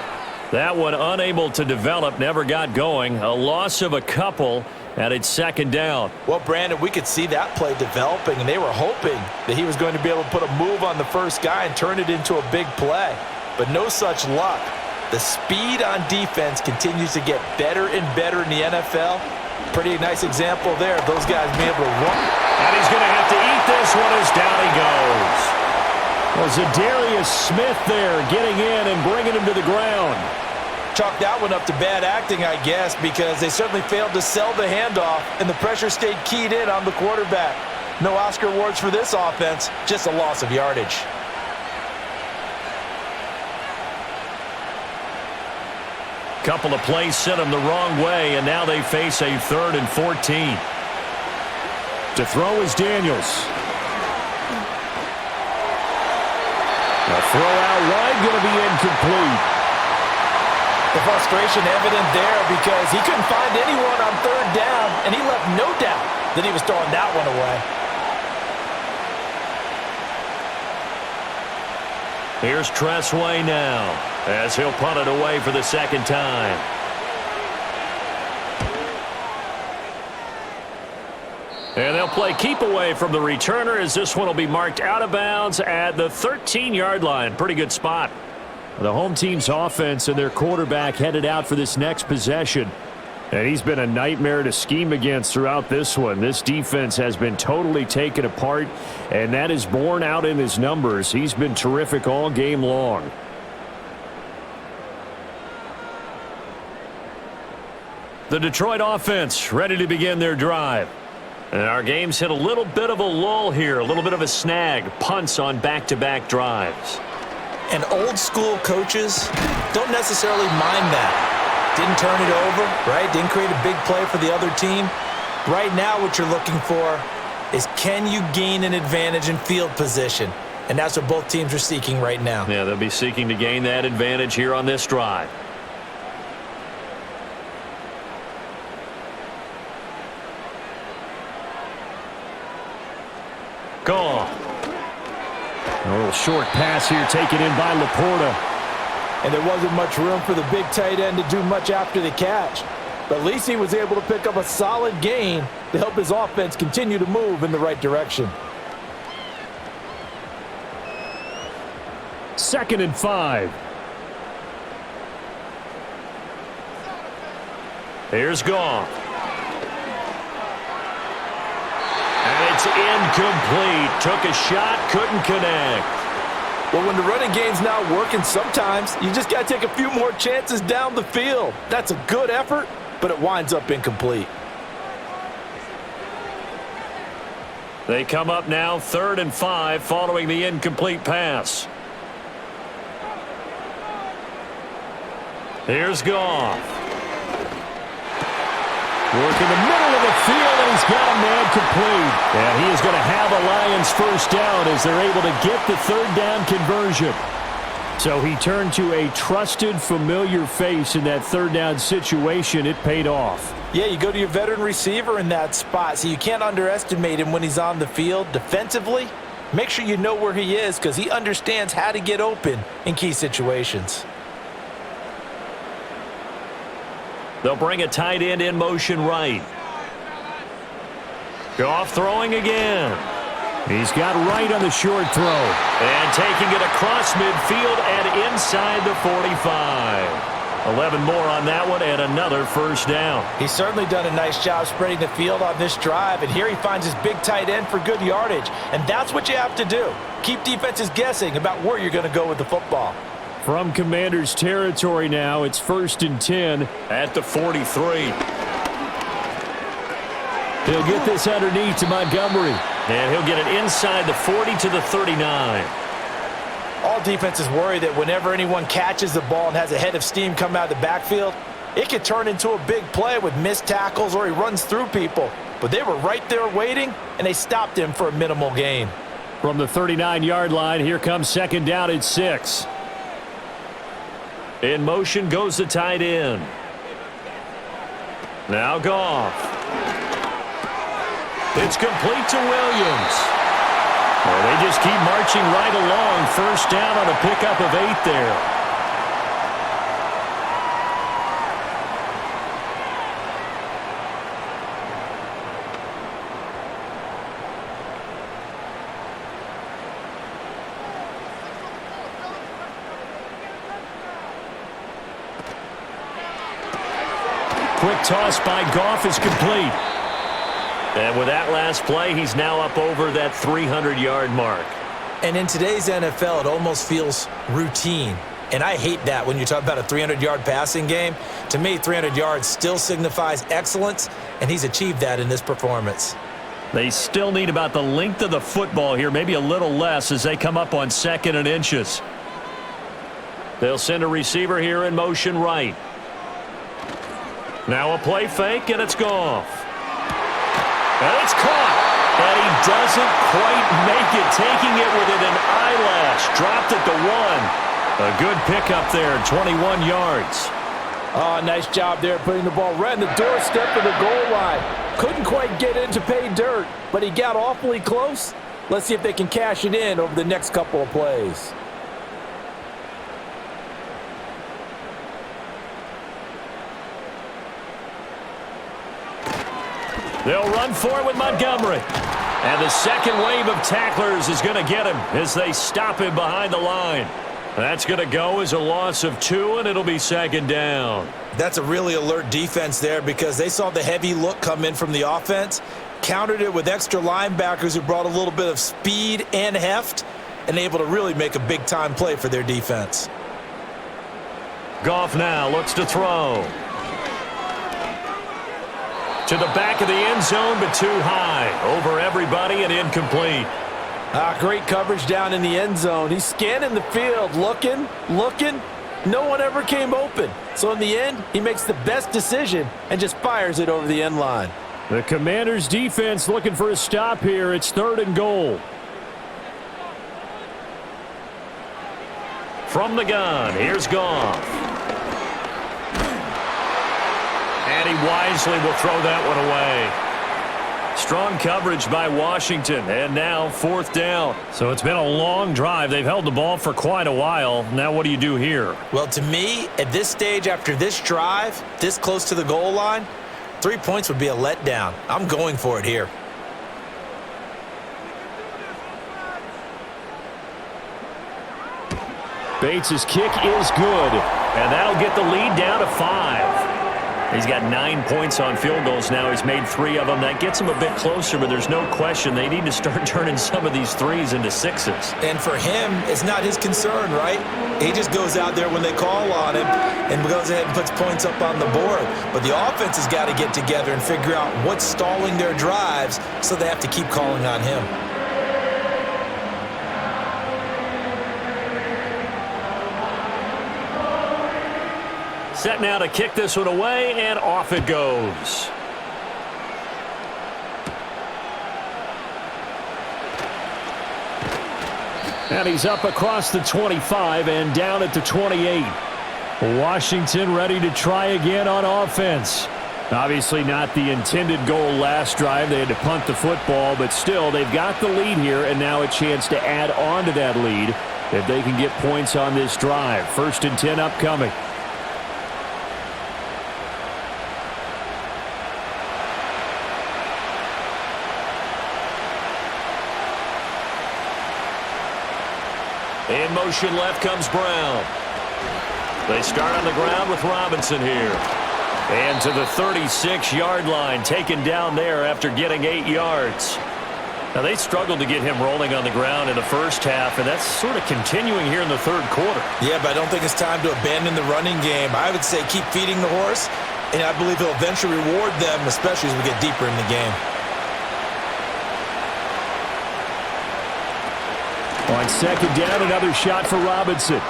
That one unable to develop, never got going. A loss of a couple, and it's second down. Well, Brandon, we could see that play developing, and they were hoping that he was going to be able to put a move on the first guy and turn it into a big play. But no such luck. The speed on defense continues to get better and better in the NFL. Pretty nice example there of those guys being able to run. And he's going to have to eat this one as down he goes. Well, Zadarius Smith there getting in and bringing him to the ground. Chalk that one up to bad acting, I guess, because they certainly failed to sell the handoff, and the pressure stayed keyed in on the quarterback. No Oscar awards for this offense, just a loss of yardage. Couple of plays sent them the wrong way, and now they face a 3rd and 14. To throw is Daniels. A throw out wide, going to be incomplete. The frustration evident there because he couldn't find anyone on 3rd down, and he left no doubt that he was throwing that one away. Here's Tressway now, as he'll punt it away for the 2nd time. And they'll play keep away from the returner as this one will be marked out of bounds at the 13-yard line. Pretty good spot. The home team's offense and their quarterback headed out for this next possession. And he's been a nightmare to scheme against throughout this one. This defense has been totally taken apart, and that is borne out in his numbers. He's been terrific all game long. The Detroit offense ready to begin their drive. And our game's hit a little bit of a lull here, a little bit of a snag. Punts on back-to-back drives. And old-school coaches don't necessarily mind that. Didn't turn it over, right? Didn't create a big play for the other team. Right now what you're looking for is can you gain an advantage in field position? And that's what both teams are seeking right now. Yeah, they'll be seeking to gain that advantage here on this drive. Goff. A little short pass here taken in by Laporta. And there wasn't much room for the big tight end to do much after the catch. But at least he was able to pick up a solid gain to help his offense continue to move in the right direction. 2nd and 5. Here's Goff. And it's incomplete. Took a shot, couldn't connect. Well, when the running game's not working, sometimes you just got to take a few more chances down the field. That's a good effort, but it winds up incomplete. They come up now 3rd and 5 following the incomplete pass. Here's Goff. Work in the middle of the field, and he's got a man complete. And he is going to have a Lions first down as they're able to get the 3rd down conversion. So he turned to a trusted, familiar face in that 3rd down situation. It paid off. Yeah, you go to your veteran receiver in that spot, so you can't underestimate him when he's on the field. Defensively, make sure you know where he is because he understands how to get open in key situations. They'll bring a tight end in motion right. Goff throwing again. He's got right on the short throw. And taking it across midfield and inside the 45. 11 more on that one and another first down. He's certainly done a nice job spreading the field on this drive, and here he finds his big tight end for good yardage. And that's what you have to do. Keep defenses guessing about where you're going to go with the football. From Commanders territory now, it's 1st and 10. At the 43. He'll get this underneath to Montgomery. And he'll get it inside the 40 to the 39. All defenses worry that whenever anyone catches the ball and has a head of steam come out of the backfield, it could turn into a big play with missed tackles or he runs through people. But they were right there waiting, and they stopped him for a minimal gain. From the 39-yard line, here comes 2nd down and 6. In motion goes the tight end. Now Goff. It's complete to Williams. Well, they just keep marching right along. First down on a pickup of 8 there. Quick toss by Goff is complete. And with that last play, he's now up over that 300-yard mark. And in today's NFL, it almost feels routine. And I hate that when you talk about a 300-yard passing game. To me, 300 yards still signifies excellence, and he's achieved that in this performance. They still need about the length of the football here, maybe a little less as they come up on 2nd and inches. They'll send a receiver here in motion right. Now a play fake, and it's Goff. And it's caught. And he doesn't quite make it, taking it within an eyelash. Dropped it to 1. A good pickup there, 21 yards. Oh, nice job there putting the ball right in the doorstep of the goal line. Couldn't quite get in to pay dirt, but he got awfully close. Let's see if they can cash it in over the next couple of plays. They'll run for it with Montgomery. And the second wave of tacklers is going to get him as they stop him behind the line. That's going to go as a loss of 2, and it'll be 2nd down. That's a really alert defense there because they saw the heavy look come in from the offense, countered it with extra linebackers who brought a little bit of speed and heft, and able to really make a big-time play for their defense. Goff now looks to throw. To the back of the end zone, but too high. Over everybody and incomplete. Great coverage down in the end zone. He's scanning the field, looking. No one ever came open. So in the end, he makes the best decision and just fires it over the end line. The Commanders' defense looking for a stop here. It's 3rd and goal. From the gun, here's Goff. And he wisely will throw that one away. Strong coverage by Washington, and now 4th down. So it's been a long drive. They've held the ball for quite a while. Now what do you do here? Well, to me, at this stage, after this drive, this close to the goal line, 3 points would be a letdown. I'm going for it here. Bates' kick is good. And that'll get the lead down to 5. He's got 9 points on field goals now. He's made 3 of them. That gets him a bit closer, but there's no question they need to start turning some of these 3s into 6s. And for him, it's not his concern, right? He just goes out there when they call on him and goes ahead and puts points up on the board. But the offense has got to get together and figure out what's stalling their drives, so they have to keep calling on him. Set now to kick this one away, and off it goes. And he's up across the 25 and down at the 28. Washington ready to try again on offense. Obviously not the intended goal last drive. They had to punt the football, but still they've got the lead here, and now a chance to add on to that lead if they can get points on this drive. 1st and 10 upcoming. In motion left comes Brown. They start on the ground with Robinson here. And to the 36-yard line, taken down there after getting 8 yards. Now, they struggled to get him rolling on the ground in the first half, and that's sort of continuing here in the 3rd quarter. Yeah, but I don't think it's time to abandon the running game. I would say keep feeding the horse, and I believe he'll eventually reward them, especially as we get deeper in the game. On 2nd down, another shot for Robinson.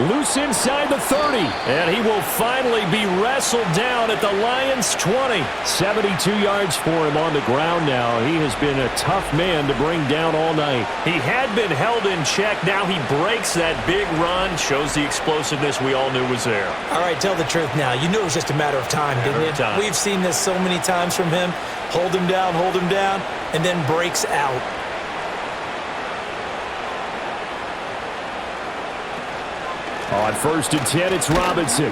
Loose inside the 30. And he will finally be wrestled down at the Lions' 20. 72 yards for him on the ground now. He has been a tough man to bring down all night. He had been held in check. Now he breaks that big run. Shows the explosiveness we all knew was there. All right, tell the truth now. You knew it was just a matter of time, didn't you? We've seen this so many times from him. Hold him down, and then breaks out. On 1st and 10, it's Robinson.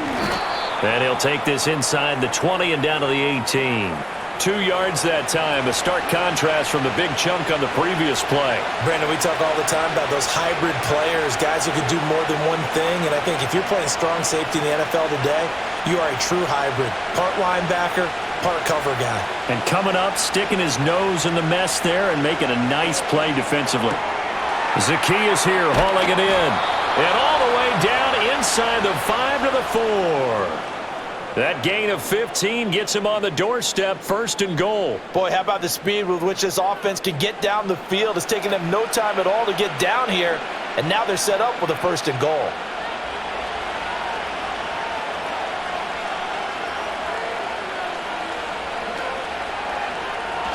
And he'll take this inside the 20 and down to the 18. 2 yards that time. A stark contrast from the big chunk on the previous play. Brandon, we talk all the time about those hybrid players, guys who can do more than one thing. And I think if you're playing strong safety in the NFL today, you are a true hybrid. Part linebacker, part cover guy. And coming up, sticking his nose in the mess there and making a nice play defensively. Zacchaeus here hauling it in. And all the way down inside the 5 to the 4. That gain of 15 gets him on the doorstep, 1st and goal. Boy, how about the speed with which this offense can get down the field? It's taken them no time at all to get down here, and now they're set up with a 1st and goal.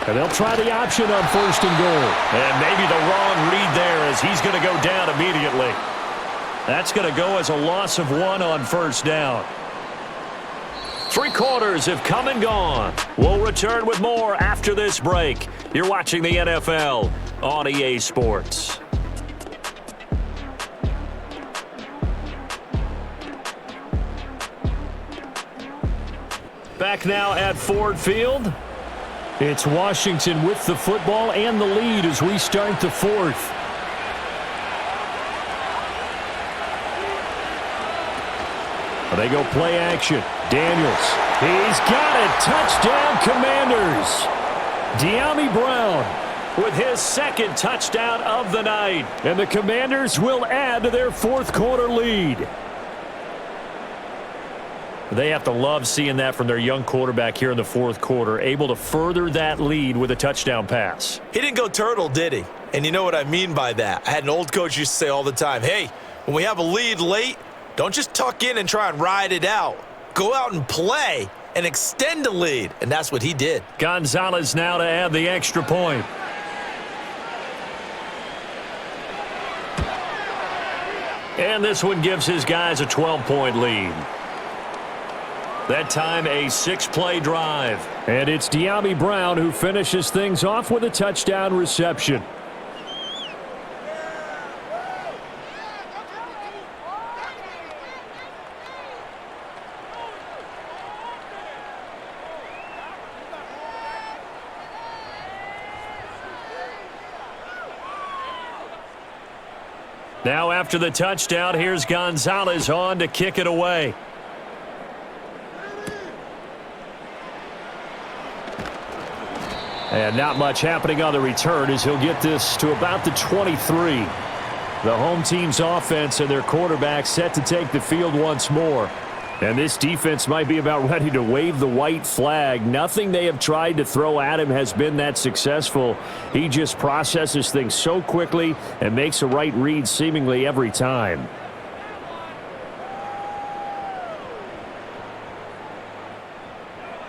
And they'll try the option on 1st and goal. And maybe the wrong read there as he's going to go down immediately. That's going to go as a loss of 1 on 1st down. 3 quarters have come and gone. We'll return with more after this break. You're watching the NFL on EA Sports. Back now at Ford Field. It's Washington with the football and the lead as we start the 4th. They go play action. Daniels. He's got it. Touchdown, Commanders. Dyami Brown with his 2nd touchdown of the night. And the Commanders will add to their 4th quarter lead. They have to love seeing that from their young quarterback here in the 4th quarter, able to further that lead with a touchdown pass. He didn't go turtle, did he? And you know what I mean by that. I had an old coach used to say all the time, hey, when we have a lead late, don't just tuck in and try and ride it out. Go out and play and extend the lead. And that's what he did. Gonzalez now to add the extra point. And this one gives his guys a 12-point lead. That time a 6-play drive. And it's Dyami Brown who finishes things off with a touchdown reception. Now after the touchdown, here's Gonzalez on to kick it away. And not much happening on the return as he'll get this to about the 23. The home team's offense and their quarterback set to take the field once more. And this defense might be about ready to wave the white flag. Nothing they have tried to throw at him has been that successful. He just processes things so quickly and makes a right read seemingly every time.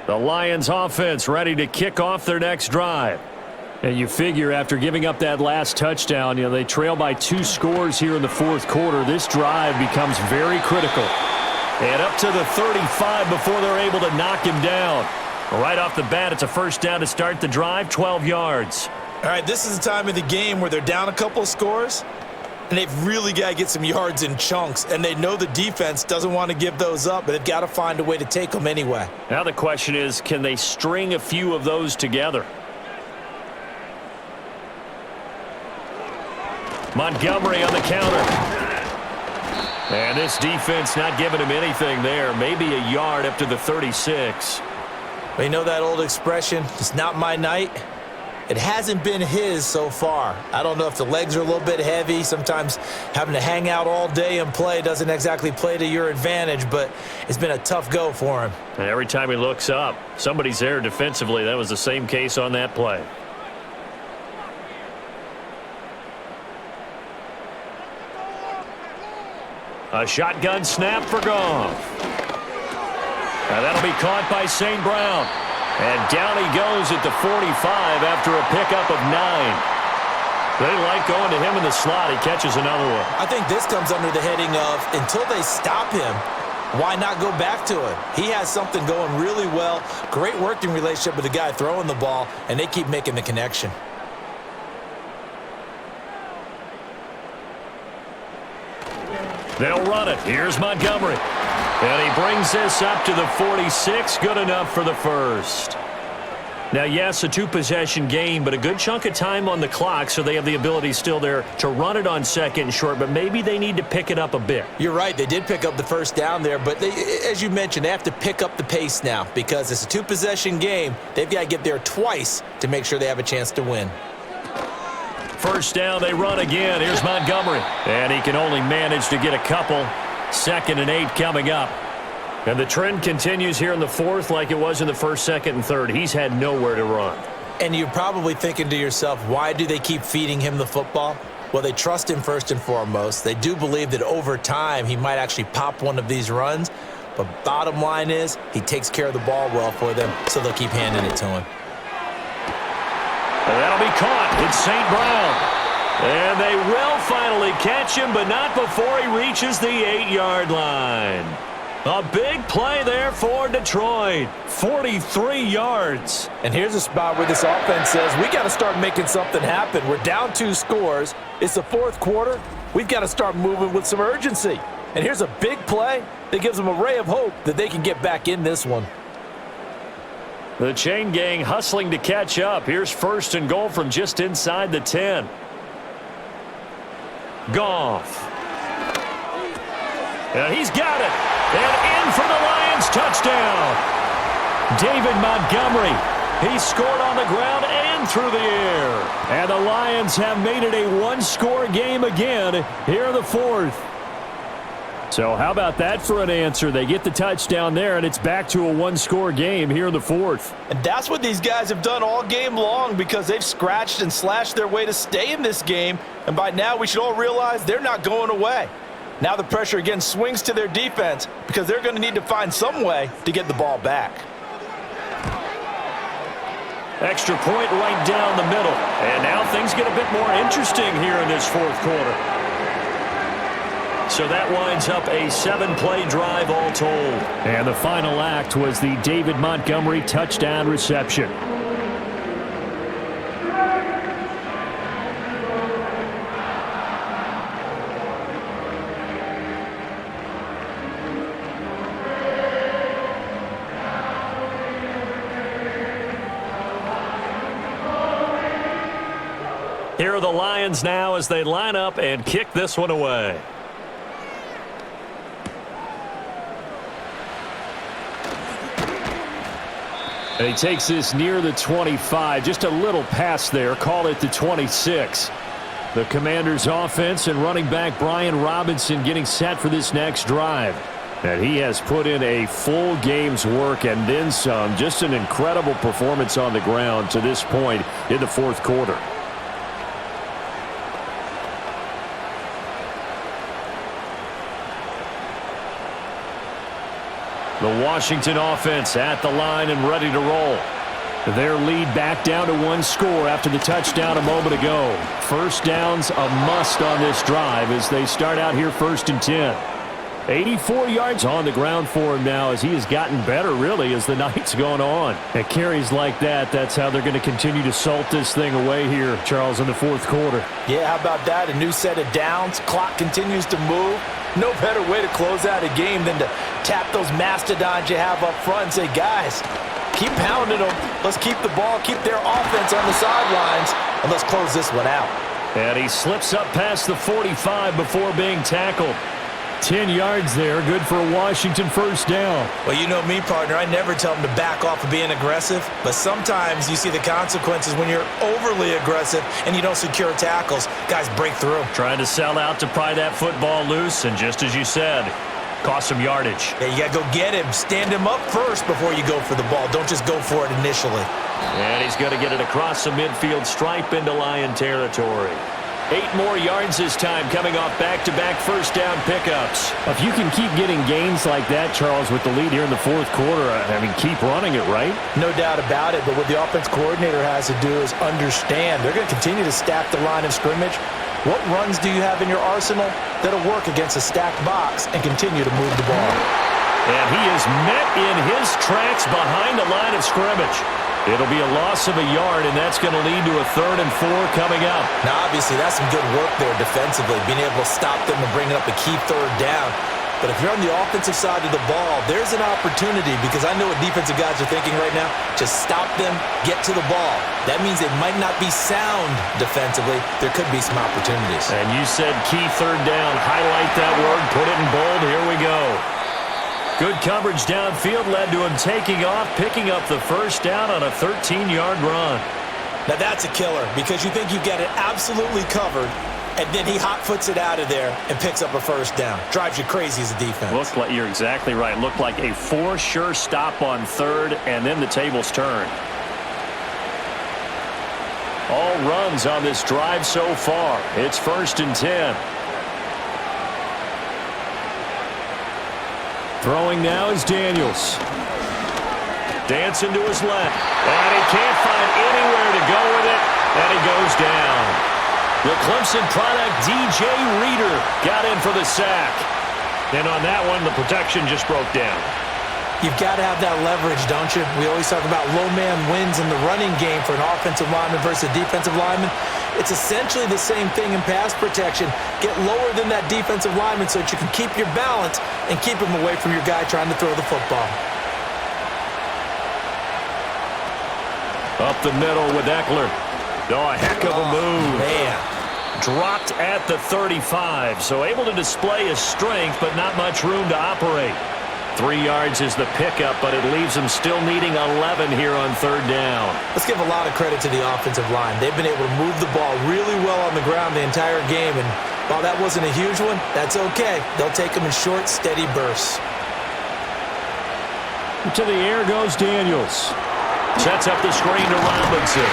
The Lions offense ready to kick off their next drive. And you figure after giving up that last touchdown, they trail by 2 scores here in the 4th quarter. This drive becomes very critical. And up to the 35 before they're able to knock him down. Right off the bat, it's a 1st down to start the drive, 12 yards. All right, this is the time of the game where they're down a couple of scores, and they've really got to get some yards in chunks, and they know the defense doesn't want to give those up, but they've got to find a way to take them anyway. Now the question is, can they string a few of those together? Montgomery on the counter. And this defense not giving him anything there. Maybe a yard up to the 36. But you know that old expression, it's not my night? It hasn't been his so far. I don't know if the legs are a little bit heavy. Sometimes having to hang out all day and play doesn't exactly play to your advantage, but it's been a tough go for him. And every time he looks up, somebody's there defensively. That was the same case on that play. A shotgun snap for Goff. And that'll be caught by St. Brown. And down he goes at the 45 after a pickup of 9. They like going to him in the slot. He catches another one. I think this comes under the heading of until they stop him, why not go back to him? He has something going really well. Great working relationship with the guy throwing the ball, and they keep making the connection. They'll run it. Here's Montgomery. And he brings this up to the 46. Good enough for the 1st. Now, yes, a 2-possession game, but a good chunk of time on the clock, so they have the ability still there to run it on 2nd and short, but maybe they need to pick it up a bit. You're right. They did pick up the 1st down there, but as you mentioned, they have to pick up the pace now because it's a 2-possession game. They've got to get there twice to make sure they have a chance to win. 1st down, they run again. Here's Montgomery. And he can only manage to get a couple. 2nd and 8 coming up. And the trend continues here in the fourth like it was in the first, second, and third. He's had nowhere to run. And you're probably thinking to yourself, why do they keep feeding him the football? Well, they trust him first and foremost. They do believe that over time he might actually pop one of these runs. But bottom line is he takes care of the ball well for them, so they'll keep handing it to him. And that'll be caught. It's St. Brown. And they will finally catch him, but not before he reaches the 8-yard line. A big play there for Detroit. 43 yards. And here's a spot where this offense says, we got to start making something happen. We're down 2 scores. It's the fourth quarter. We've got to start moving with some urgency. And here's a big play that gives them a ray of hope that they can get back in this one. The chain gang hustling to catch up. Here's first and goal from just inside the 10. Goff. And he's got it. And in for the Lions touchdown. David Montgomery. He scored on the ground and through the air. And the Lions have made it a one-score game again here in the fourth. So how about that for an answer? They get the touchdown there, and it's back to a one-score game here in the fourth. And that's what these guys have done all game long because they've scratched and slashed their way to stay in this game. And by now we should all realize they're not going away. Now the pressure again swings to their defense because they're going to need to find some way to get the ball back. Extra point right down the middle. And now things get a bit more interesting here in this fourth quarter. So that winds up a 7-play drive all told. And the final act was the David Montgomery touchdown reception. Here are the Lions now as they line up and kick this one away. And he takes this near the 25. Just a little pass there. Call it the 26. The Commanders' offense and running back Brian Robinson getting set for this next drive. And he has put in a full game's work and then some. Just an incredible performance on the ground to this point in the fourth quarter. The Washington offense at the line and ready to roll. Their lead back down to 1 score after the touchdown a moment ago. First down's a must on this drive as they start out here 1st and 10. 84 yards on the ground for him now as he has gotten better, really, as the night's gone on. At carries like that, that's how they're going to continue to salt this thing away here, Charles, in the fourth quarter. Yeah, how about that? A new set of downs. Clock continues to move. No better way to close out a game than to tap those mastodons you have up front and say, guys, keep pounding them. Let's keep the ball, keep their offense on the sidelines, and let's close this one out. And he slips up past the 45 before being tackled. 10 yards there, good for a Washington first down. Well, you know me, partner. I never tell them to back off of being aggressive, but sometimes you see the consequences when you're overly aggressive and you don't secure tackles. Guys break through. Trying to sell out to pry that football loose, and just as you said, cost some yardage. Yeah, you got to go get him. Stand him up first before you go for the ball. Don't just go for it initially. And he's going to get it across the midfield stripe into Lion territory. 8 more yards this time coming off back-to-back first down pickups. If you can keep getting gains like that, Charles, with the lead here in the fourth quarter, I mean, keep running it, right? No doubt about it, but what the offense coordinator has to do is understand. They're going to continue to stack the line of scrimmage. What runs do you have in your arsenal that'll work against a stacked box and continue to move the ball? And he is met in his tracks behind the line of scrimmage. It'll be a loss of a yard, and that's going to lead to a 3rd and 4 coming up. Now, obviously, that's some good work there defensively, being able to stop them and bring up a key 3rd down. But if you're on the offensive side of the ball, there's an opportunity because I know what defensive guys are thinking right now. Just stop them, get to the ball. That means it might not be sound defensively. There could be some opportunities. And you said key 3rd down. Highlight that word. Put it in bold. Here we go. Good coverage downfield led to him taking off, picking up the first down on a 13-yard run. Now that's a killer because you think you've got it absolutely covered, and then he hot foots it out of there and picks up a first down. Drives you crazy as a defense. Looked like, you're exactly right. Looked like a for sure stop on third, and then the tables turned. All runs on this drive so far. It's 1st and 10. Throwing now is Daniels. Dancing to his left. And he can't find anywhere to go with it. And he goes down. The Clemson product, DJ Reader, got in for the sack. And on that one, the protection just broke down. You've got to have that leverage, don't you? We always talk about low man wins in the running game for an offensive lineman versus a defensive lineman. It's essentially the same thing in pass protection. Get lower than that defensive lineman so that you can keep your balance and keep him away from your guy trying to throw the football. Up the middle with Eckler. Oh, a heck of a move. Man. Dropped at the 35, so able to display his strength, but not much room to operate. 3 yards is the pickup, but it leaves them still needing 11 here on 3rd down. Let's give a lot of credit to the offensive line. They've been able to move the ball really well on the ground the entire game, and while that wasn't a huge one, that's okay. They'll take them in short, steady bursts. To the air goes Daniels. Sets up the screen to Robinson.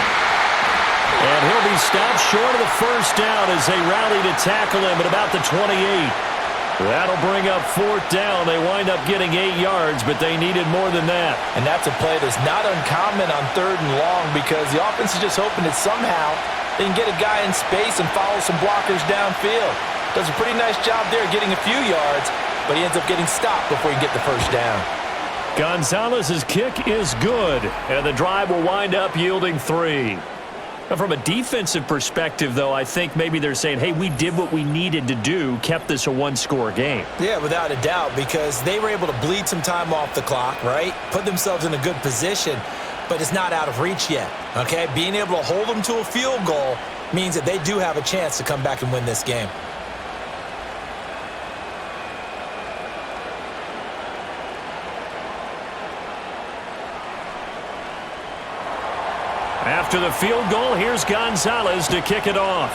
And he'll be stopped short of the first down as they rally to tackle him at about the 28. That'll bring up 4th down. They wind up getting 8 yards, but they needed more than that. And that's a play that's not uncommon on 3rd and long because the offense is just hoping that somehow they can get a guy in space and follow some blockers downfield. Does a pretty nice job there getting a few yards, but he ends up getting stopped before he can get the first down. Gonzalez's kick is good, and the drive will wind up yielding 3. From a defensive perspective, though, I think maybe they're saying, hey, we did what we needed to do, kept this a one-score game. Yeah, without a doubt, because they were able to bleed some time off the clock, right? Put themselves in a good position, but it's not out of reach yet, okay? Being able to hold them to a field goal means that they do have a chance to come back and win this game. After the field goal, here's Gonzalez to kick it off.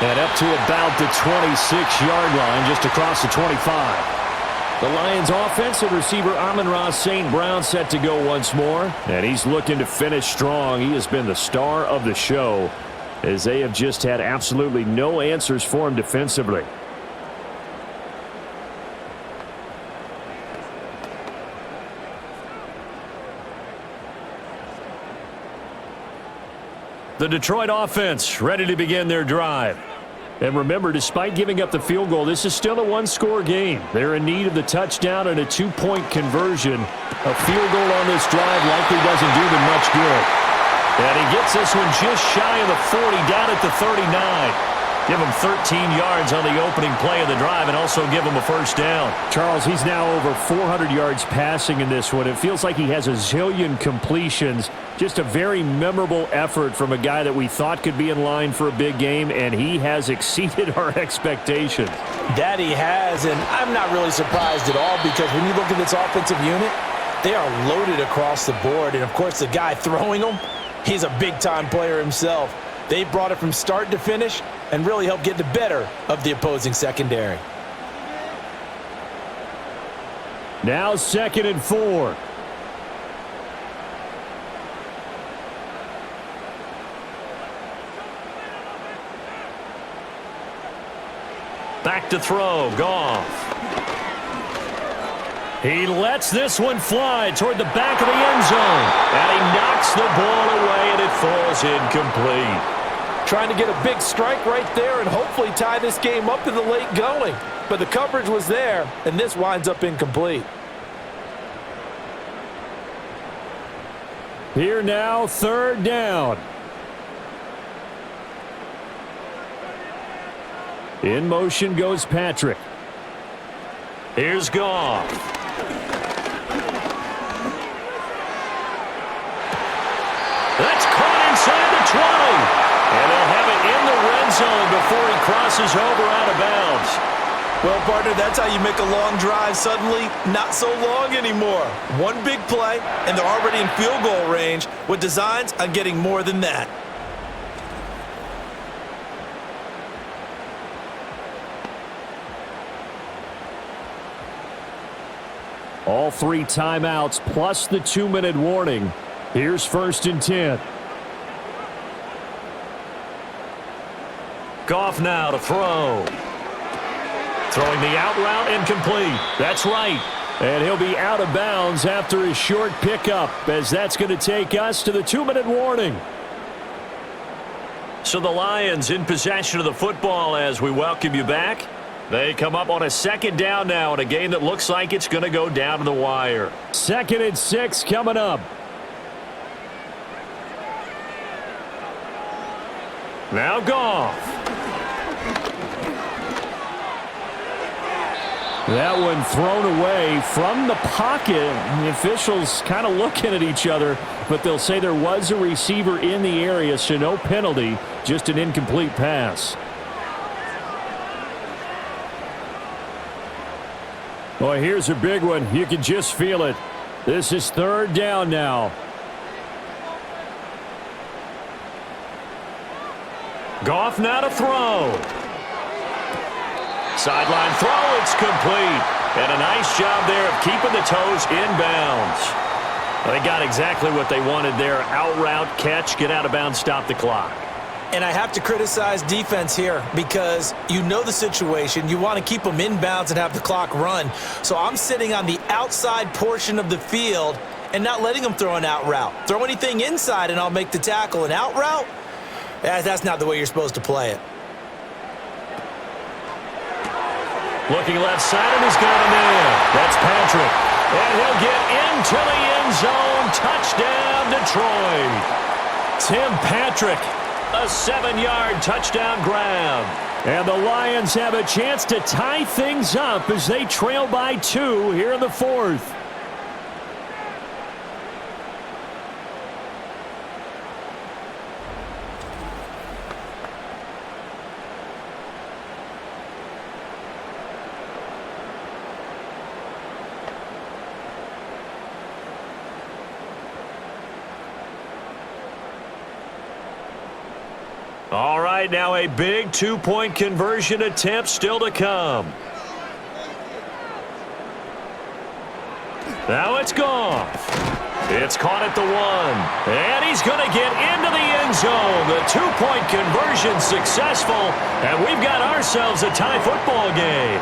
And up to about the 26-yard line, just across the 25. The Lions offense and receiver Amon-Ra St. Brown set to go once more. And he's looking to finish strong. He has been the star of the show as they have just had absolutely no answers for him defensively. The Detroit offense ready to begin their drive. And remember, despite giving up the field goal, this is still a one-score game. They're in need of the touchdown and a two-point conversion. A field goal on this drive likely doesn't do them much good. And he gets this one just shy of the 40, down at the 39. Give him 13 yards on the opening play of the drive and also give him a first down. Charles, he's now over 400 yards passing in this one. It feels like he has a zillion completions. Just a very memorable effort from a guy that we thought could be in line for a big game, and he has exceeded our expectations. That he has, and I'm not really surprised at all because when you look at this offensive unit, they are loaded across the board. And, of course, the guy throwing them, he's a big-time player himself. They brought it from start to finish and really helped get the better of the opposing secondary. Now 2nd and 4. Back to throw, Goff. He lets this one fly toward the back of the end zone. And he knocks the ball away, and it falls incomplete. Trying to get a big strike right there and hopefully tie this game up in the late going. But the coverage was there, and this winds up incomplete. Here now, 3rd down. In motion goes Patrick. Here's Goff. That's caught inside the 20. And they'll have it in the red zone before he crosses over out of bounds. Well, partner, that's how you make a long drive suddenly not so long anymore. One big play, and they're already in field goal range with designs on getting more than that. All 3 timeouts plus the 2-minute warning. Here's 1st and 10. Goff now to throw. Throwing the out route incomplete. That's right. And he'll be out of bounds after his short pickup, as that's going to take us to the 2-minute warning. So the Lions in possession of the football as we welcome you back. They come up on a 2nd down now in a game that looks like it's going to go down to the wire. 2nd and 6 coming up. Now Goff. That one thrown away from the pocket. The officials kind of looking at each other, but they'll say there was a receiver in the area, so no penalty, just an incomplete pass. Boy, here's a big one. You can just feel it. This is 3rd down now. Goff now to throw. Sideline throw, it's complete. And a nice job there of keeping the toes inbounds. They got exactly what they wanted there. Out route, catch, get out of bounds, stop the clock. And I have to criticize defense here because you know the situation. You want to keep them inbounds and have the clock run. So I'm sitting on the outside portion of the field and not letting them throw an out route. Throw anything inside and I'll make the tackle. An out route? That's not the way you're supposed to play it. Looking left side, and he's got him in. That's Patrick. And he'll get into the end zone. Touchdown, Detroit. Tim Patrick, a 7-yard touchdown grab. And the Lions have a chance to tie things up as they trail by 2 here in the 4th. All right, now a big 2-point conversion attempt still to come. Now it's Goff. It's caught at the 1. And he's going to get into the end zone. The 2-point conversion successful. And we've got ourselves a tie football game.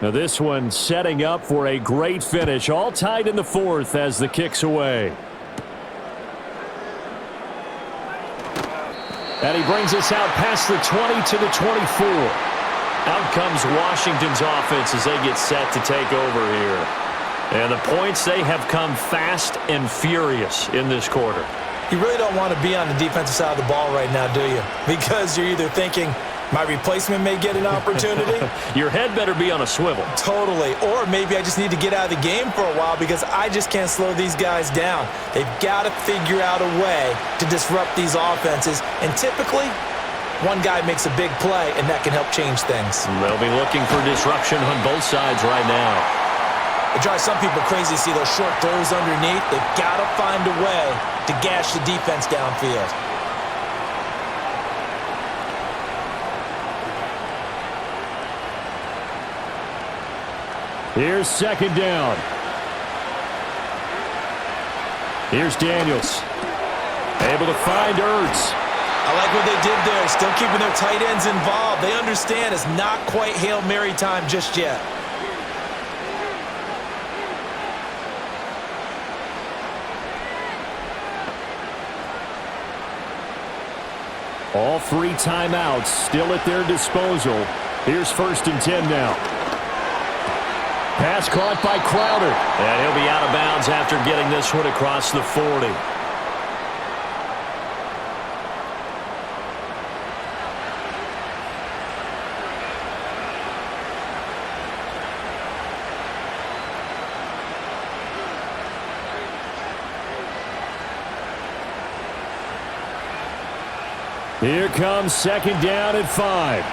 Now this one setting up for a great finish. All tied in the 4th as the kick's away. And he brings us out past the 20 to the 24. Out comes Washington's offense as they get set to take over here. And the points, they have come fast and furious in this quarter. You really don't want to be on the defensive side of the ball right now, do you? Because you're either thinking, my replacement may get an opportunity. Your head better be on a swivel. Totally. Or maybe I just need to get out of the game for a while because I just can't slow these guys down. They've got to figure out a way to disrupt these offenses. And typically, one guy makes a big play, and that can help change things. They'll be looking for disruption on both sides right now. It drives some people crazy to see those short throws underneath. They've got to find a way to gash the defense downfield. Here's 2nd down. Here's Daniels. Able to find Ertz. I like what they did there, still keeping their tight ends involved. They understand it's not quite Hail Mary time just yet. All 3 timeouts still at their disposal. Here's 1st and 10 now. Pass caught by Crowder. And he'll be out of bounds after getting this one across the 40. Here comes 2nd down and 5.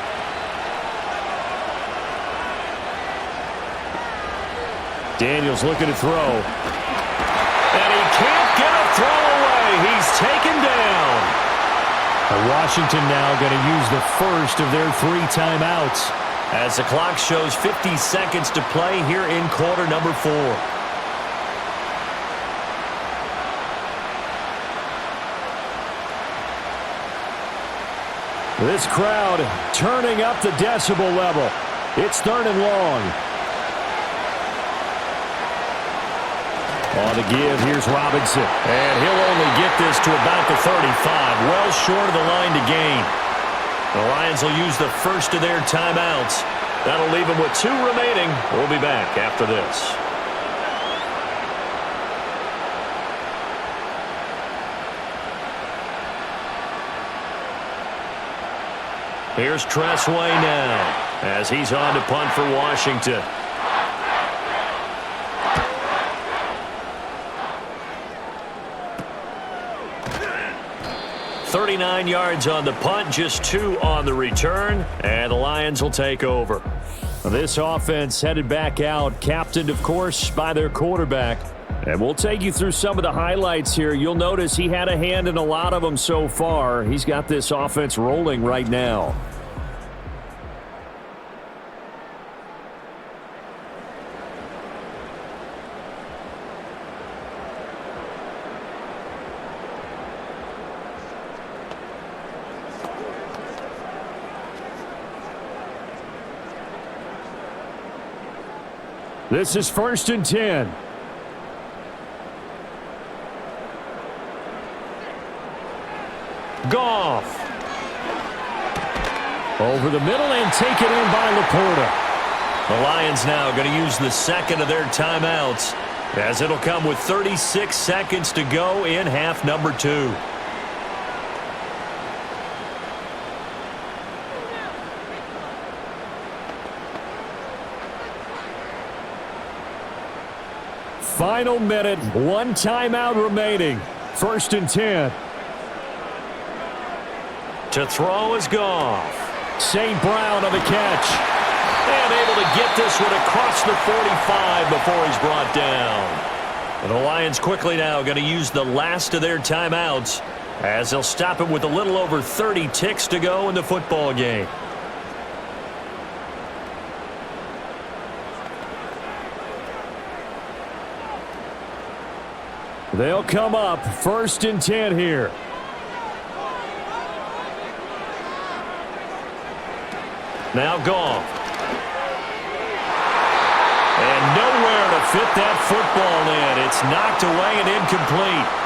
Daniels looking to throw. And he can't get a throw away. He's taken down. Washington now going to use the first of their 3 timeouts. As the clock shows 50 seconds to play here in quarter number 4. This crowd turning up the decibel level. It's 3rd and long. On the give, here's Robinson. And he'll only get this to about the 35, well short of the line to gain. The Lions will use the first of their timeouts. That'll leave them with 2 remaining. We'll be back after this. Here's Tressway now as he's on to punt for Washington. $39 yards on the punt, just 2 on the return, and the Lions will take over. This offense headed back out, captained, of course, by their quarterback. And we'll take you through some of the highlights here. You'll notice he had a hand in a lot of them so far. He's got this offense rolling right now. This is 1st and 10. Goff. Over the middle and taken in by Laporta. The Lions now going to use the second of their timeouts, as it'll come with 36 seconds to go in half number 2. Final minute, 1 timeout remaining. 1st and 10. To throw is Goff. St. Brown on the catch. And able to get this one across the 45 before he's brought down. And the Lions quickly now going to use the last of their timeouts, as they'll stop it with a little over 30 ticks to go in the football game. They'll come up 1st and 10 here. Now Goff. And nowhere to fit that football in. It's knocked away and incomplete.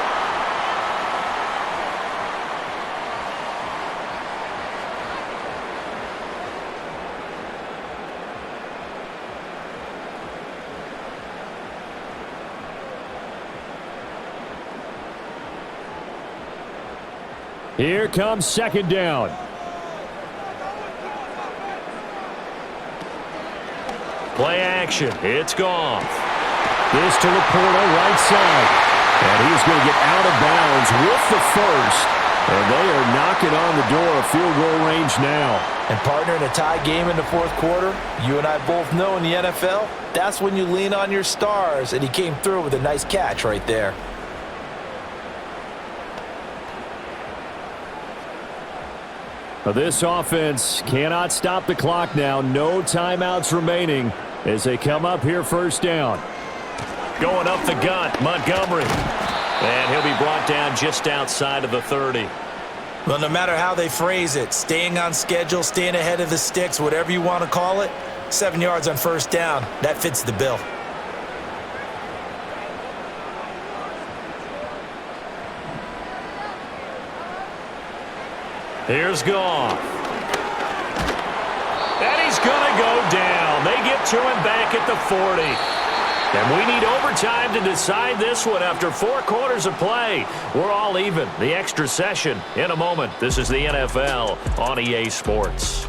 Here comes 2nd down. Play action. It's Goff. This to Laporta, right side. And he's going to get out of bounds with the first. And they are knocking on the door of field goal range now. And partner, in a tie game in the 4th quarter, you and I both know in the NFL, that's when you lean on your stars. And he came through with a nice catch right there. This offense cannot stop the clock now. No timeouts remaining as they come up here 1st down. Going up the gut, Montgomery. And he'll be brought down just outside of the 30. Well, no matter how they phrase it, staying on schedule, staying ahead of the sticks, whatever you want to call it, 7 yards on 1st down, that fits the bill. Here's Goff. And he's going to go down. They get to him back at the 40. And we need overtime to decide this one after 4 quarters of play. We're all even. The extra session in a moment. This is the NFL on EA Sports.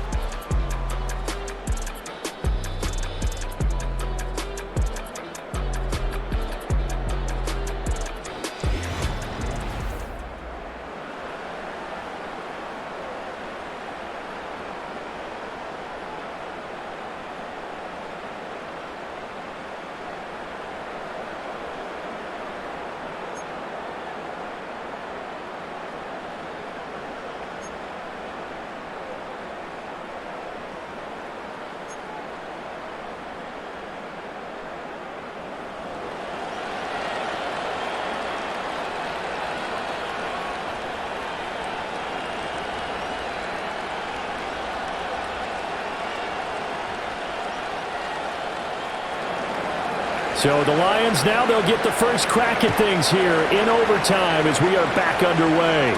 So the Lions now, they'll get the first crack at things here in overtime as we are back underway.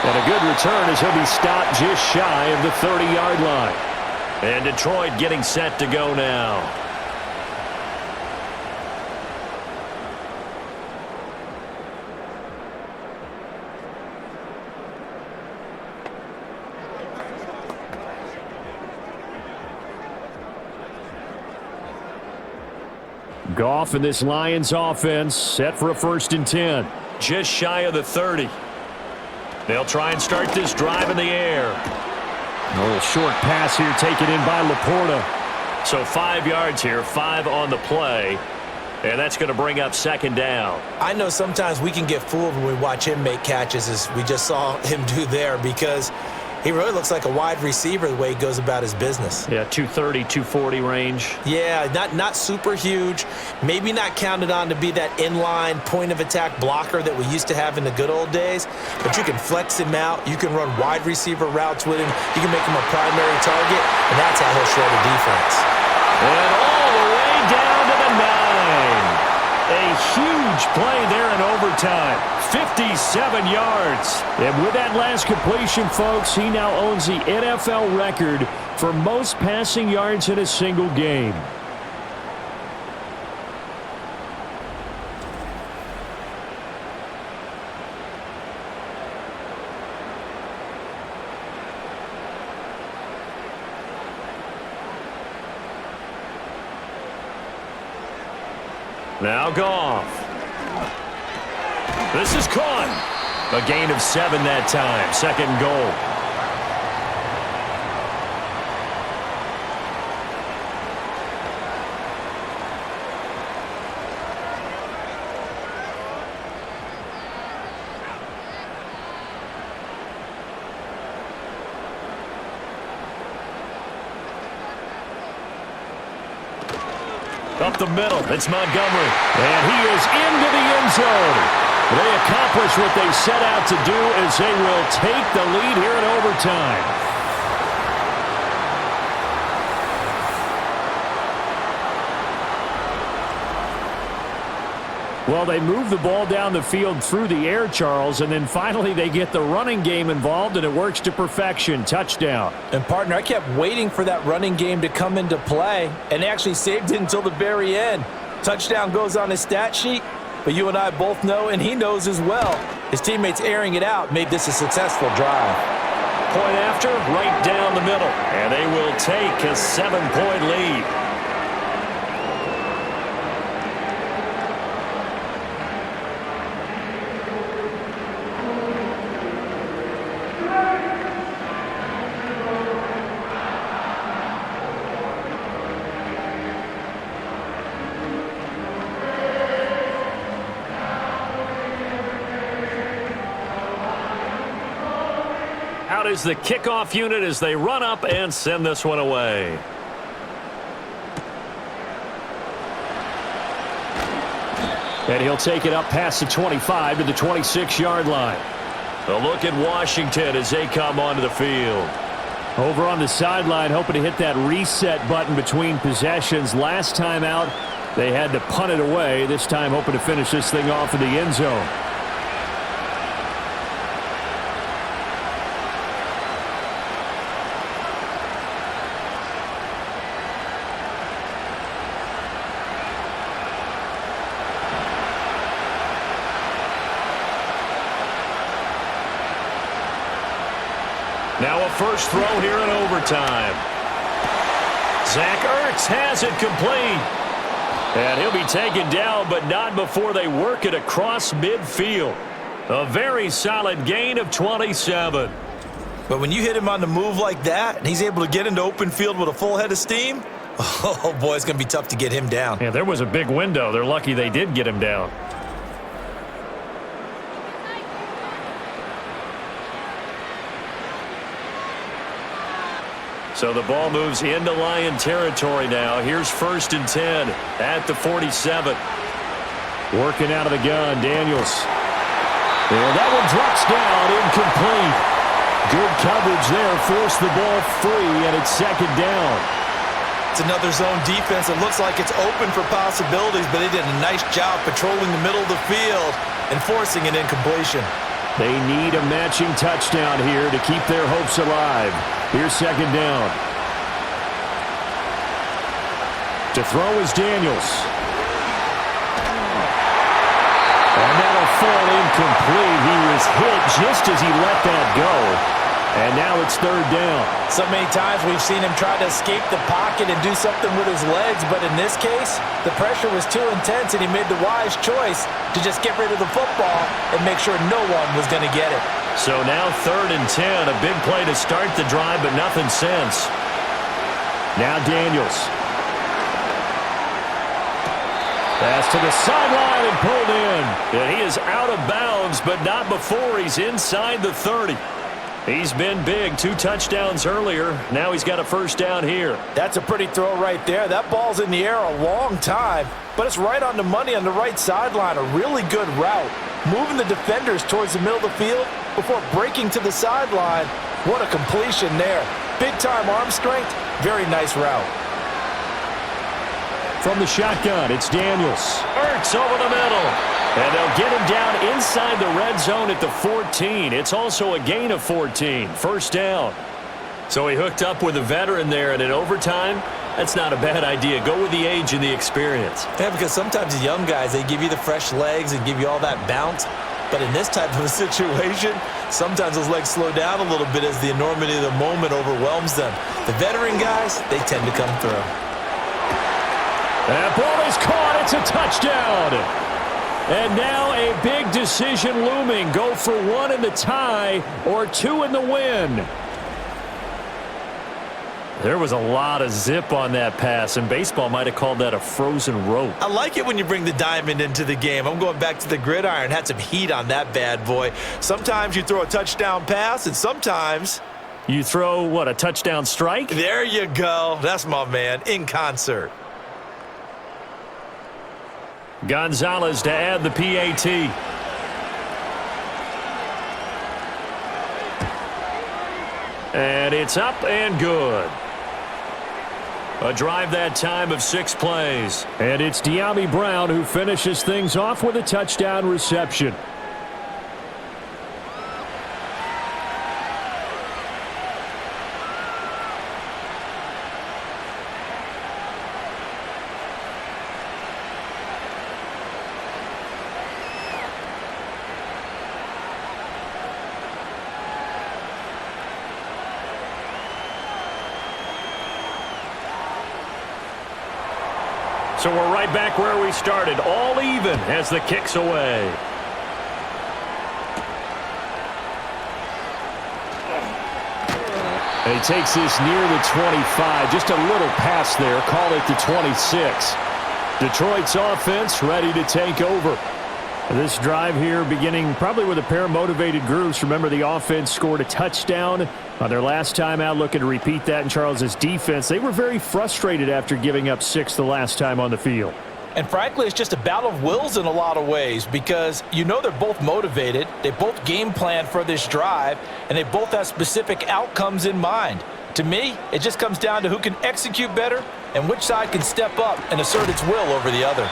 And a good return as he'll be stopped just shy of the 30-yard line. And Detroit getting set to go now. Goff and this Lions offense set for a 1st and 10. Just shy of the 30. They'll try and start this drive in the air. A little short pass here taken in by Laporta. So 5 yards here, 5 on the play. And that's going to bring up 2nd down. I know sometimes we can get fooled when we watch him make catches, as we just saw him do there, because he really looks like a wide receiver the way he goes about his business. Yeah, 230, 240 range. Yeah, not super huge. Maybe not counted on to be that inline point-of-attack blocker that we used to have in the good old days. But you can flex him out. You can run wide receiver routes with him. You can make him a primary target, and that's how he'll shred a defense. And all the way down to the 9. A huge play there in overtime. 57 yards. And with that last completion, folks, he now owns the NFL record for most passing yards in a single game. Now Goff. This is caught. A gain of 7 that time. 2nd and goal. Up the middle, it's Montgomery. And he is into the end zone. They accomplish what they set out to do as they will take the lead here in overtime. Well, they move the ball down the field through the air, Charles, and then finally they get the running game involved, and it works to perfection. Touchdown. And, partner, I kept waiting for that running game to come into play, and they actually saved it until the very end. Touchdown goes on his stat sheet, but you and I both know, and he knows as well, his teammates airing it out made this a successful drive. Point after, right down the middle, and they will take a 7-point lead. Out is the kickoff unit as they run up and send this one away. And he'll take it up past the 25 to the 26-yard line. A look at Washington as they come onto the field. Over on the sideline, hoping to hit that reset button between possessions. Last time out, they had to punt it away. This time hoping to finish this thing off in the end zone. Now a first throw here in overtime. Zach Ertz has it complete. And he'll be taken down, but not before they work it across midfield. A very solid gain of 27. But when you hit him on the move like that, and he's able to get into open field with a full head of steam, oh boy, it's going to be tough to get him down. Yeah, there was a big window. They're lucky they did get him down. So the ball moves into Lion territory now. Here's 1st and 10 at the 47. Working out of the gun, Daniels. And that one drops down, incomplete. Good coverage there, forced the ball free, and it's 2nd down. It's another zone defense. It looks like it's open for possibilities, but they did a nice job patrolling the middle of the field and forcing an incompletion. They need a matching touchdown here to keep their hopes alive. Here's 2nd down. To throw is Daniels. And that'll fall incomplete. He was hit just as he let that go. And now it's 3rd down. So many times we've seen him try to escape the pocket and do something with his legs, but in this case, the pressure was too intense and he made the wise choice to just get rid of the football and make sure no one was going to get it. So now 3rd and 10, a big play to start the drive, but nothing since. Now Daniels. Pass to the sideline and pulled in. And he is out of bounds, but not before he's inside the 30. He's been big, 2 touchdowns earlier. Now he's got a 1st down here. That's a pretty throw right there. That ball's in the air a long time, but it's right on the money on the right sideline. A really good route. Moving the defenders towards the middle of the field before breaking to the sideline. What a completion there. Big-time arm strength. Very nice route. From the shotgun, it's Daniels. Ertz over the middle. And they'll get him down inside the red zone at the 14. It's also a gain of 14. 1st down. So he hooked up with a veteran there, and in overtime, that's not a bad idea. Go with the age and the experience. Yeah, because sometimes the young guys, they give you the fresh legs and give you all that bounce. But in this type of a situation, sometimes those legs slow down a little bit as the enormity of the moment overwhelms them. The veteran guys, they tend to come through. That ball is caught. It's a touchdown. And now a big decision looming. Go for 1 in the tie or 2 in the win. There was a lot of zip on that pass, and baseball might have called that a frozen rope. I like it when you bring the diamond into the game. I'm going back to the gridiron. Had some heat on that bad boy. Sometimes you throw a touchdown pass, and sometimes you throw, what, a touchdown strike? There you go. That's my man, in concert. Gonzalez to add the PAT. And it's up and good. A drive that time of 6 plays. And it's De'Ami Brown who finishes things off with a touchdown reception. So we're right back where we started, all even as the kick's away. He takes this near the 25, just a little pass there, call it the 26. Detroit's offense ready to take over. This drive here beginning probably with a pair of motivated groups. Remember, the offense scored a touchdown on their last time out, looking to repeat that in Charles's defense. They were very frustrated after giving up 6 the last time on the field. And frankly, it's just a battle of wills in a lot of ways because you know they're both motivated, they both game plan for this drive, and they both have specific outcomes in mind. To me, it just comes down to who can execute better and which side can step up and assert its will over the other.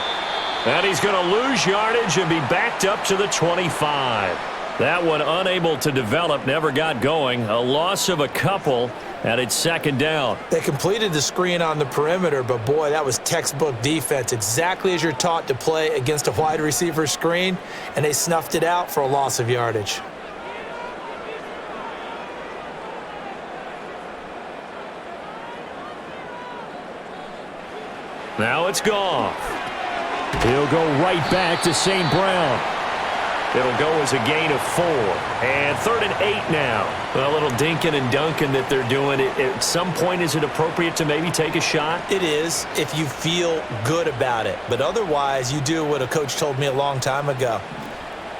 And he's going to lose yardage and be backed up to the 25. That one unable to develop, never got going. A loss of a couple, and it's 2nd down. They completed the screen on the perimeter, but boy, that was textbook defense. Exactly as you're taught to play against a wide receiver screen, and they snuffed it out for a loss of yardage. Now it's Goff. He'll go right back to St. Brown. It'll go as a gain of 4. And 3rd and 8 now. A little dinking and dunking that they're doing. At some point, is it appropriate to maybe take a shot? It is if you feel good about it. But otherwise, you do what a coach told me a long time ago.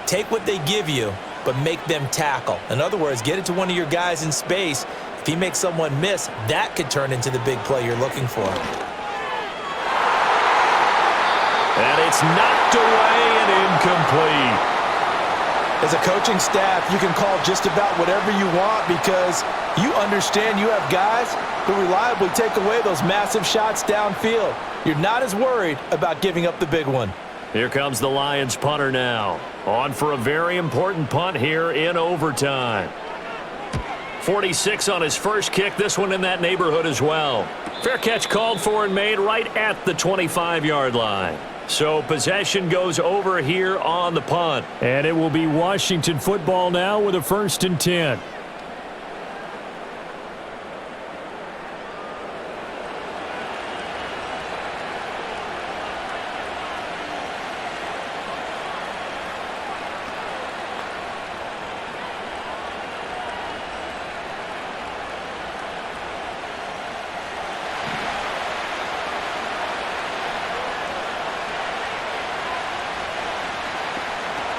Take what they give you, but make them tackle. In other words, get it to one of your guys in space. If he makes someone miss, that could turn into the big play you're looking for. And it's knocked away and incomplete. As a coaching staff, you can call just about whatever you want because you understand you have guys who reliably take away those massive shots downfield. You're not as worried about giving up the big one. Here comes the Lions punter now. On for a very important punt here in overtime. 46 on his first kick. This one in that neighborhood as well. Fair catch called for and made right at the 25-yard line. So possession goes over here on the punt. And it will be Washington football now with a 1st and 10.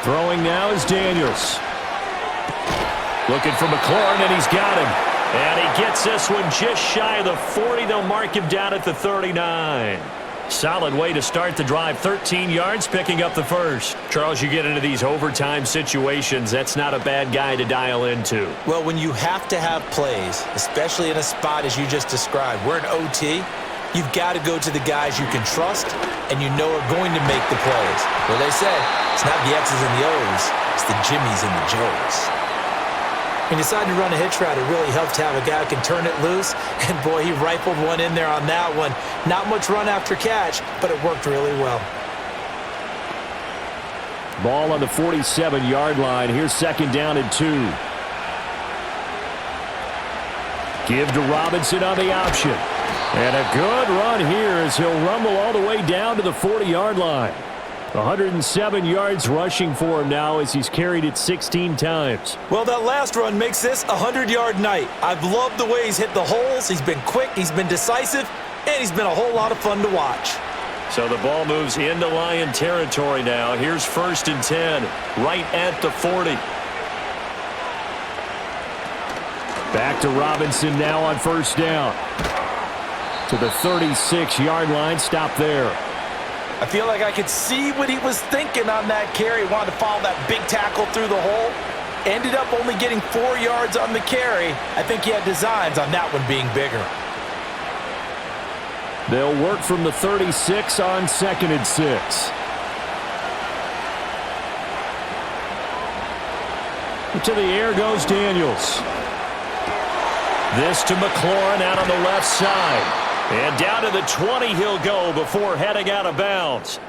Throwing now is Daniels. Looking for McLaurin, and he's got him. And he gets this one just shy of the 40. They'll mark him down at the 39. Solid way to start the drive. 13 yards, picking up the first. Charles, you get into these overtime situations. That's not a bad guy to dial into. Well, when you have to have plays, especially in a spot as you just described, we're in OT, you've got to go to the guys you can trust and you know are going to make the plays. Well, they say it's not the X's and the O's, it's the Jimmys and the Joes. When you decide to run a hitch route, it really helps to have a guy who can turn it loose. And, boy, he rifled one in there on that one. Not much run after catch, but it worked really well. Ball on the 47-yard line. Here's 2nd down and 2. Give to Robinson on the option. And a good run here as he'll rumble all the way down to the 40-yard line. 107 yards rushing for him now as he's carried it 16 times. Well, that last run makes this a 100-yard night. I've loved the way he's hit the holes. He's been quick, he's been decisive, and he's been a whole lot of fun to watch. So the ball moves into Lion territory now. Here's 1st and 10, right at the 40. Back to Robinson now on 1st down. To the 36-yard line. Stop there. I feel like I could see what he was thinking on that carry. He wanted to follow that big tackle through the hole. Ended up only getting 4 yards on the carry. I think he had designs on that one being bigger. They'll work from the 36 on 2nd and 6. To the air goes Daniels. This to McLaurin out on the left side. And down to the 20 he'll go before heading out of bounds.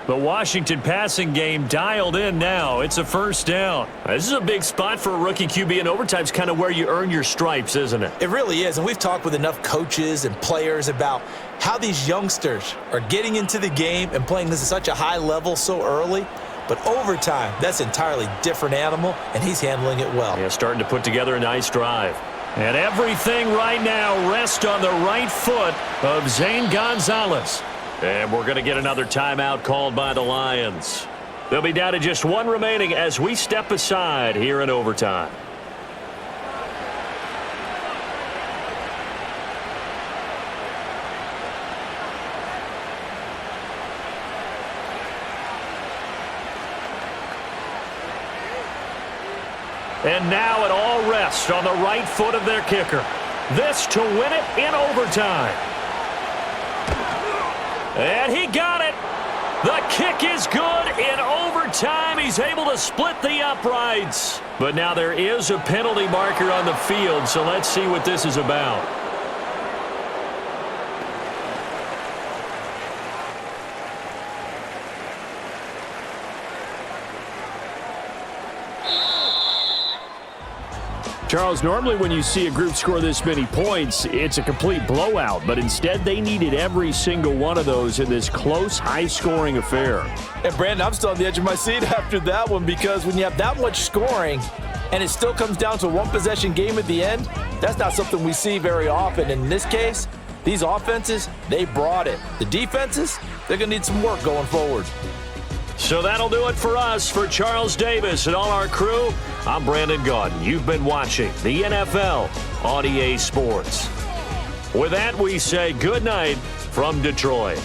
The Washington passing game dialed in now. It's a 1st down. This is a big spot for a rookie QB, and overtime's kind of where you earn your stripes, isn't it? It really is, and we've talked with enough coaches and players about how these youngsters are getting into the game and playing this at such a high level so early. But overtime, that's an entirely different animal, and he's handling it well. Yeah, starting to put together a nice drive. And everything right now rests on the right foot of Zane Gonzalez. And we're going to get another timeout called by the Lions. They'll be down to just one remaining as we step aside here in overtime. And now it all rests on the right foot of their kicker. This to win it in overtime. And he got it. The kick is good in overtime. He's able to split the uprights. But now there is a penalty marker on the field, so let's see what this is about. Charles, normally when you see a group score this many points, it's a complete blowout, but instead they needed every single one of those in this close, high-scoring affair. And Brandon, I'm still on the edge of my seat after that one, because when you have that much scoring and it still comes down to a one-possession game at the end, that's not something we see very often. And in this case, these offenses, they brought it. The defenses, they're going to need some work going forward. So that'll do it for us. For Charles Davis and all our crew, I'm Brandon Gaudin. You've been watching the NFL on EA Sports. With that, we say good night from Detroit.